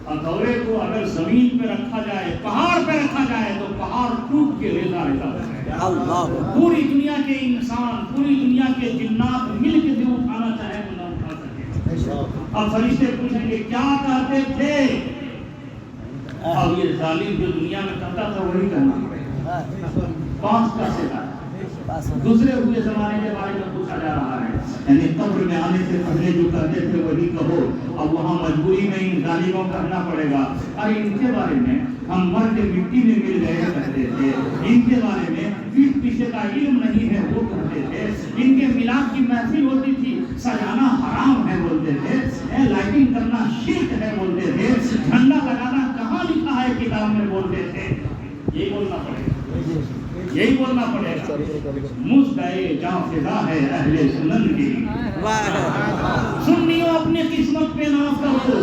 ہتھوڑے کو اگر زمین پہ رکھا جائے، پہاڑ پہ رکھا جائے تو پہاڑ ٹوٹ کے ریزہ ریزہ ہو جائے. پوری دنیا کے انسان، پوری دنیا کے جنات مل کے جو اٹھانا چاہے تو نہ اٹھا سکے. اب فرشتے پوچھیں گے کیا کہتے تھے. اب یہ ظالم جو دنیا میں کرتا تھا وہی کرنا. 5 کا صیغہ گزرے ہوئے زمانے کے بارے میں پوچھا جا رہا ہے. یعنی قبر میں آنے سے پہلے جو کہتے تھے وہی کہو. اب وہاں مجبوری میں ان ظالموں کو کہنا پڑے گا. ارے ان کے بارے میں ہم مر کے مٹی میں مل گئے کہتے تھے. ان کے بارے میں پیٹ پیچھے کا علم نہیں ہے وہ کہتے تھے. ان کے میلاد کی محفل ہوتی تھی، سجانا حرام ہے بولتے تھے. لائٹنگ کرنا شرک ہے بولتے تھے. جھنڈا لگانا کہاں لکھا ہے کتاب میں بولتے تھے. یہی بولنا پڑے گا، یہی بولنا پڑے گا. مستعے جاں فضا ہے اہل سنن کی. سنیوں اپنی قسمت پہ ناز کرو.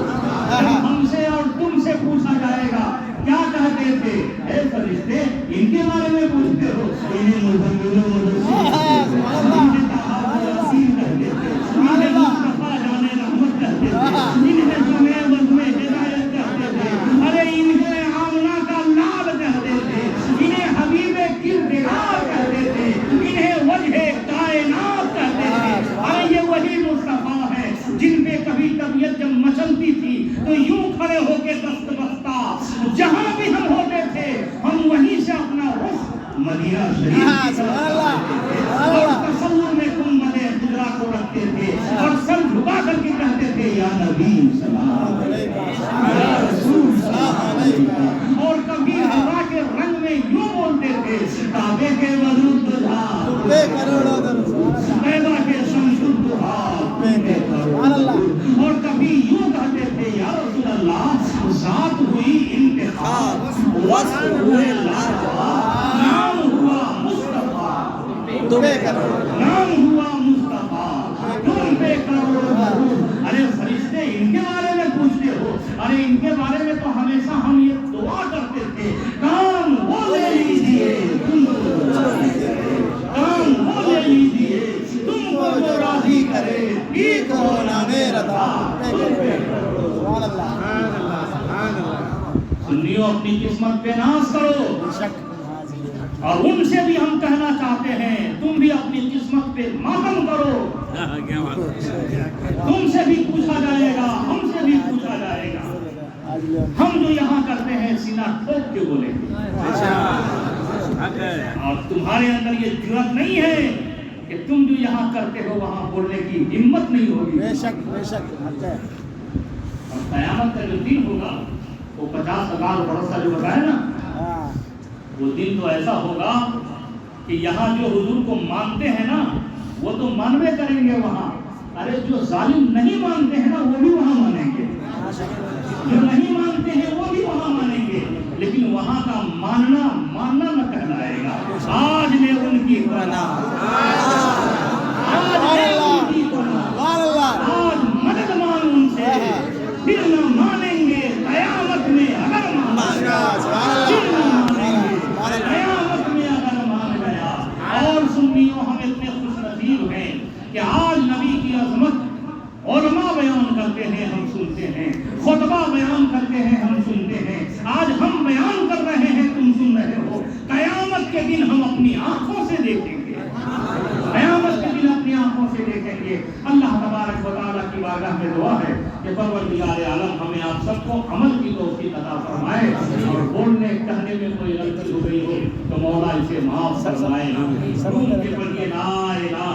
ہم سے اور تم سے پوچھا جائے گا کیا کہتے تھے. اے فرشتے ان کے بارے میں پوچھتے ہو. انہیں مزملوں مصطفیٰ جانے رحمت کہتے تھے. انہیں سمے وزمے ہدایت کہتے تھے. ارے انہیں آمنہ کا لال کہتے تھے. انہیں حبیب کردگار کہتے تھے. انہیں وجہ کائنات کہتے تھے. ارے یہ وہی مصطفیٰ ہے جن پہ کبھی طبیعت جب مچلتی تھی تو یوں کھڑے ہو کے دست بستہ جہاں بھی ہم ہوتے تھے ہم وہیں سے اپنا رخ مدینہ شریف کی اور تصور میں گنبد خضرا کو رکھتے تھے اور سر جھکا کر کے کہتے تھے یا نبی سلام یا رسول سلام. اور کبھی ہوا کے رنگ میں یوں بولتے تھے کعبے کے سنیوں اپنی قسمت پہ ناز کرو، اور ان سے بھی ہم کہنا چاہتے ہیں تم بھی اپنی قسمت پہ ماتم کرو۔ تم سے بھی پوچھا جائے گا، ہم سے بھی پوچھا جائے گا۔ ہم جو یہاں کرتے ہیں سینہ ٹھوک کے بولیں گے، اور تمہارے اندر یہ جرأت نہیں ہے کہ تم جو یہاں کرتے ہو وہاں بولنے کی ہمت نہیں ہوگی۔ بے شک بے شک۔ اور قیامت کا جو دن ہوگا وہ 50,000 برس کا جو بتایا نا، وہ دن تو ایسا ہوگا کہ یہاں جو حضور کو مانتے ہیں نا وہ تو مانوے کریں گے وہاں، ارے جو ظالم نہیں مانتے ہیں نا وہ بھی وہاں مانیں گے، جو نہیں مانتے ہیں وہ بھی وہاں مانیں گے، لیکن وہاں کا ماننا نہ کہلائے گا۔ آج لے ان کی پناہ، آج مدد مانگ ان سے، پھر نہ مانیں گے قیامت میں اگر قیامت میں اگر مان گیا۔ اور سنیوں ہم اتنے خوش نصیب ہیں کہ آج نبی کی عظمت علماء بیان کرتے ہیں ہم سنتے ہیں، خطبہ بیان کرتے ہیں ہم سنتے ہیں، آج ہم بیان کر رہے ہیں تم سن رہے ہو۔ قیامت کے دن ہم اپنی آنکھوں سے دیکھیں گے، قیامت کے دن اپنی آنکھوں سے دیکھیں گے۔ اللہ تبارک و تعالیٰ کی بارگاہ میں دعا ہے کہ پروردگار عالم ہمیں آپ سب کو عمل کی توفیق عطا فرمائے، اور بولنے کہنے میں کوئی غلطی ہو گئی ہو تو مولا اسے معاف فرمائے۔ روح کے پڑھیے لا الہ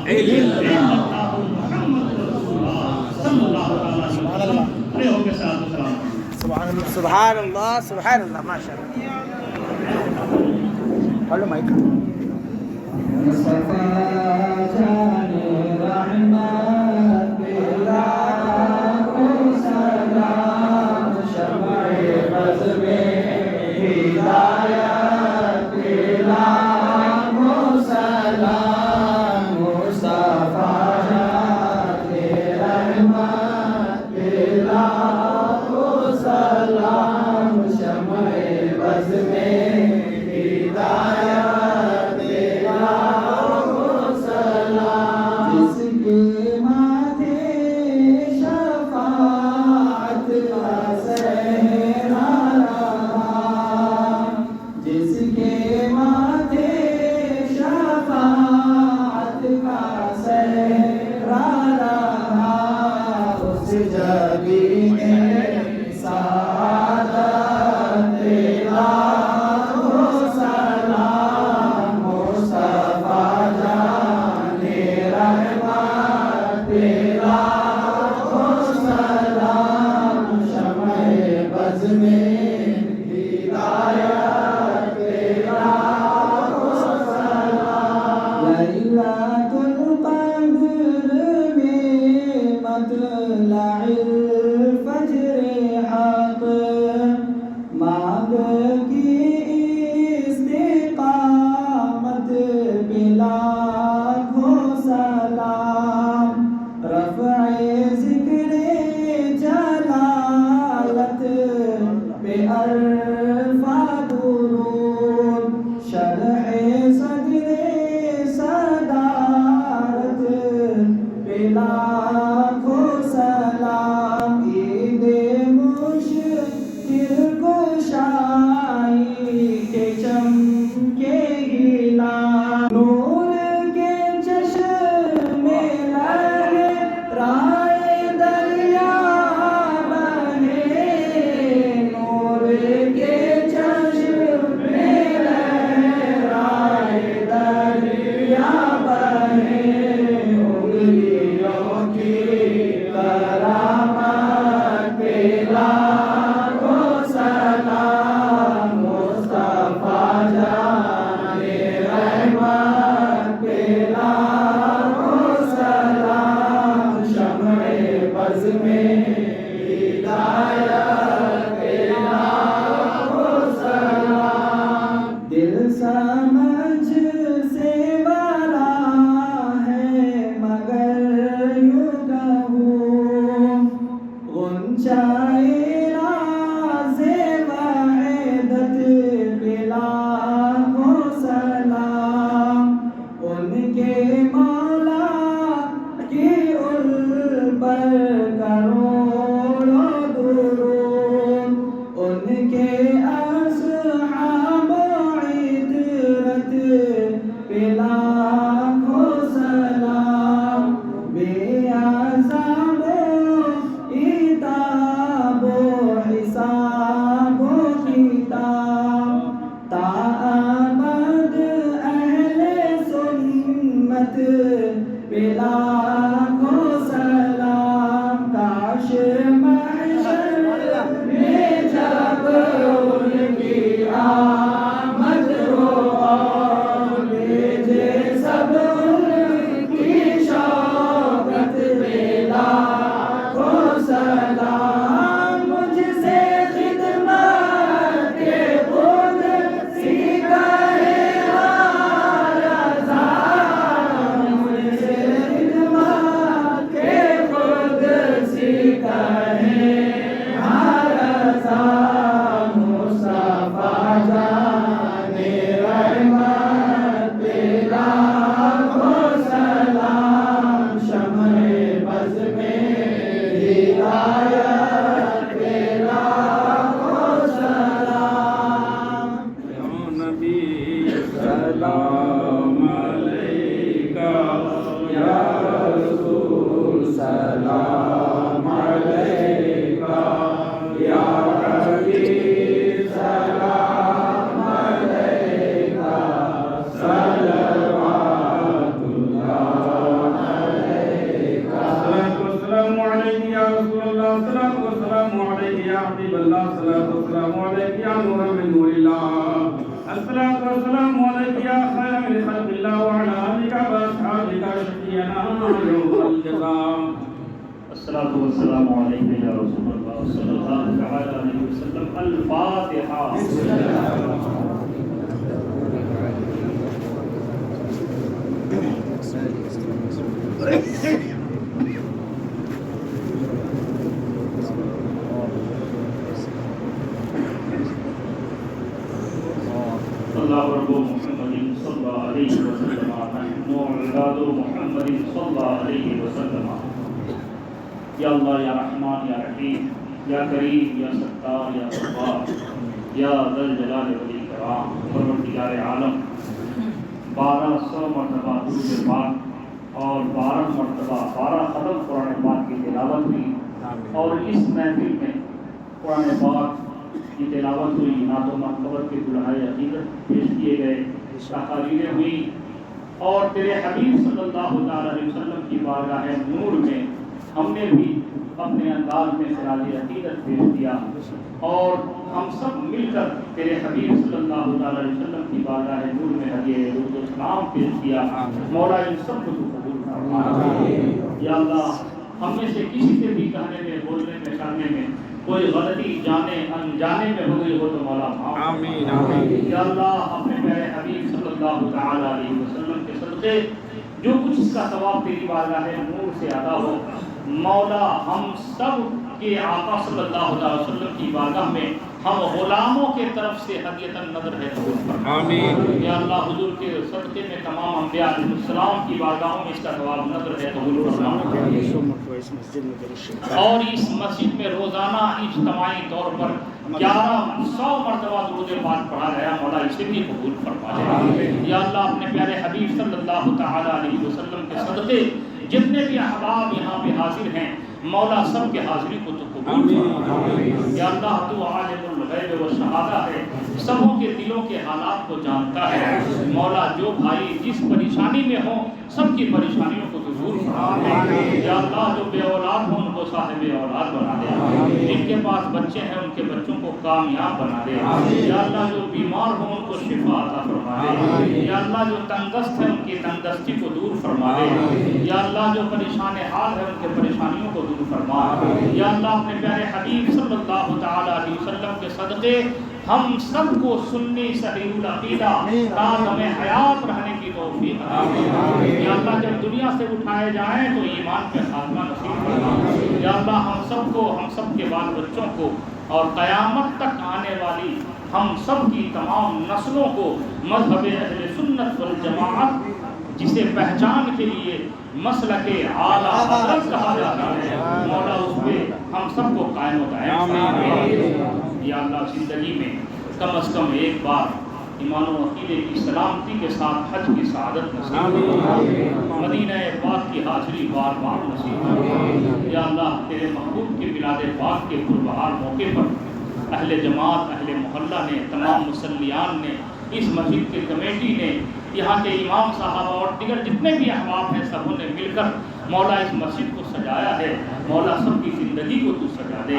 الا اللہ محمد رسول اللہ صلی اللہ علیہ وسلم۔ کھڑے ہو کے ساتھ سلام۔ سبحان اللہ سبحان اللہ، ماشاء اللہ۔ Hello mic. کروڑوں درود ان کے اصحاب عطرت پہ لاکھوں سلام بے عذاب و عتاب و حساب و کتاب تا ابد اہل سنت پہ لاکھوں سلام کاش محشر میں جب ان کی آمد ہو اور بھیجے سب ان کی شوقت پہ لاکھوں سلام مجھ سے خدمت کے خود سیکھا ہے ہر ازاں مجھ سے خدمت کے خود سیکھا ہے ہر ازاں مصطفیٰ جان رحمت پہ لاکھوں سلام شمع بز میں ہدایت پہ لاکھوں سلام نبی سلام علیکہ یا رسول سلام علیکہ یا حبیب سلام علیکہ صلوات اللہ علیکہ السلام علیکم یا رسول اللہ السلام علیکم یا حبیب اللہ السلام علیکم یا نور من نور اللہ الصلاة والسلام عليك يا خير من خلق الله وعلى آلك وأصحابك شفيعنا يوم الجزاء الصلاة والسلام عليك يا رسول الله صلى الله تعالى عليه وسلم الفاتحة اللہ رب محمد صلی اللہ علیہ وسلم نحن عباد محمد صلی اللہ علیہ وسلم یا اللہ یا رحمان یا رحیم یا کریم یا ستار یا غفار یا ذی الجلال والاکرام پروردگار عالم 1200 مرتبہ درود پاک اور 12 مرتبہ 12 ختم قرآن پاک کی تلاوت ہوئی اور اس محفل میں قرآن پاک کی تلاوت ہوئی نعت و مرتبت کے دلہائے عقیدت پیش کیے گئے تقاریریں ہوئی اور تیرے حبیب صلی اللہ علیہ وسلم کی بارگاہ نور میں ہم نے بھی اپنے انداز میں خراج عقیدت پیش کیا اور ہم سب مل کر تیرے حبیب صلی اللہ علیہ وسلم کی بارگاہ نور میں ہدیہ درود و سلام پیش کیا مولا ان سب کو تو قبول فرما یا اللہ ہم میں سے کسی سے بھی کہنے میں بولنے میں کرنے میں کوئی غلطی جانے انجانے میں ہو گئی ہو تو مولا معاف آمین یا اللہ اپنے پیارے حبیب صلی اللہ تعالی علیہ وسلم کے صدقے جو کچھ اس کا ثواب تیری بارگاہ نور سے ادا ہو مولا ہم سب کے آقا صلی اللہ علیہ وسلم کی بارگاہ میں ہم غلاموں کے طرف سے ہدیۃ نظر ہے قبول فرما آمین یا اللہ حضور کے صدقے میں تمام انبیاء علیہ السلام کی بارگاہوں میں اس کا ثواب نظر ہے قبول فرما اور اس مسجد میں روزانہ اجتماعی طور پر 1100 مرتبہ درود پاک پڑھا گیا مولا اسے بھی قبول فرما لے یا اللہ اپنے پیارے حبیب صلی اللہ تعالی علیہ وسلم کے صدقے جتنے بھی احباب یہاں پہ حاضر ہیں مولا سب کے حاضری کو تو قبول فرما یا اللہ تو عالم الغیب والشہادہ ہے سبوں کے دلوں کے حالات کو جانتا ہے مولا جو بھائی جس پریشانی میں ہوں سب کی پریشانیوں کو تو دور فرما یا اللہ جو بے اولاد ہوں ان کو صاحب اولاد بنا دے جن کے پاس بچے ہیں ان کے بچوں کو کامیاب بنا دے یا اللہ جو بیمار ہوں ان کو شفا عطا فرما دے یا اللہ جو تنگست ہے ان کی تنگستی کو دور فرما دے یا اللہ جو پریشان حال ہے ان کے پریشانیوں کو دور فرما یا اللہ اپنے پیارے حبیب صلی اللہ تعالی علیہ وسلم کے صدقے ہم سب کو سنی صحیح العقیدہ تاکہ حیات رہنے کی توفیق یا اللہ جب دنیا سے اٹھائے جائیں تو ایمان پہ خاتمہ نصیب فرما یا اللہ ہم سب کے بال بچوں کو اور قیامت تک آنے والی ہم سب کی تمام نسلوں کو مذہب اہل سنت والجماعت جسے پہچان کے لیے مسلک اعلیٰ حضرت کہا جاتا ہے، مولا اس پہ ہم سب کو قائم و دائم فرما۔ یا اللہ زندگی میں کم از کم ایک بار ایمان و عقیدے کی سلامتی کے ساتھ حج کی سعادت نصیب فرما، مدینہ پاک کی حاضری بار بار نصیب فرما۔ یا اللہ تیرے محبوب کے میلاد پاک کے پربہار موقع پر اہل جماعت، اہل محلہ نے، تمام مصلیان نے، اس مسجد کی کمیٹی نے، یہاں کے امام صاحب اور دیگر جتنے بھی احباب ہیں سبوں نے مل کر مولا اس مسجد کو سجایا ہے۔ مولا سب کی زندگی کو تو سجا دے،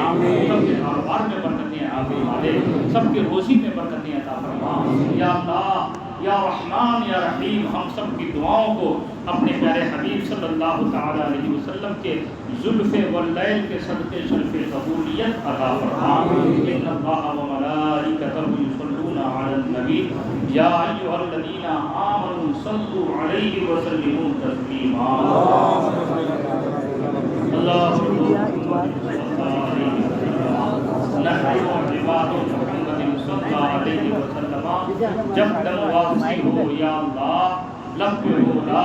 سب کے کاروبار میں برکتیں عطا فرما دے، سب کے روزی میں برکتیں عطا فرما۔ یا اللہ یا رحمان یا رحیم، ہم سب کی دعاؤں کو اپنے پیارے حبیب صلی اللہ تعالی علیہ وسلم کے زلف واللیل کے صدقے شرف قبولیت عطا فرما۔ ان اللہ و ملائکتہ یصلون علی النبی یا ایھا الذین آمنوا صلوا علیہ وسلموا تسلیما۔ اللہم نحن عباد محمد صلی اللہ علیہ وسلم، جب تک واپسی ہو یا اللہ لب پہ ہو لا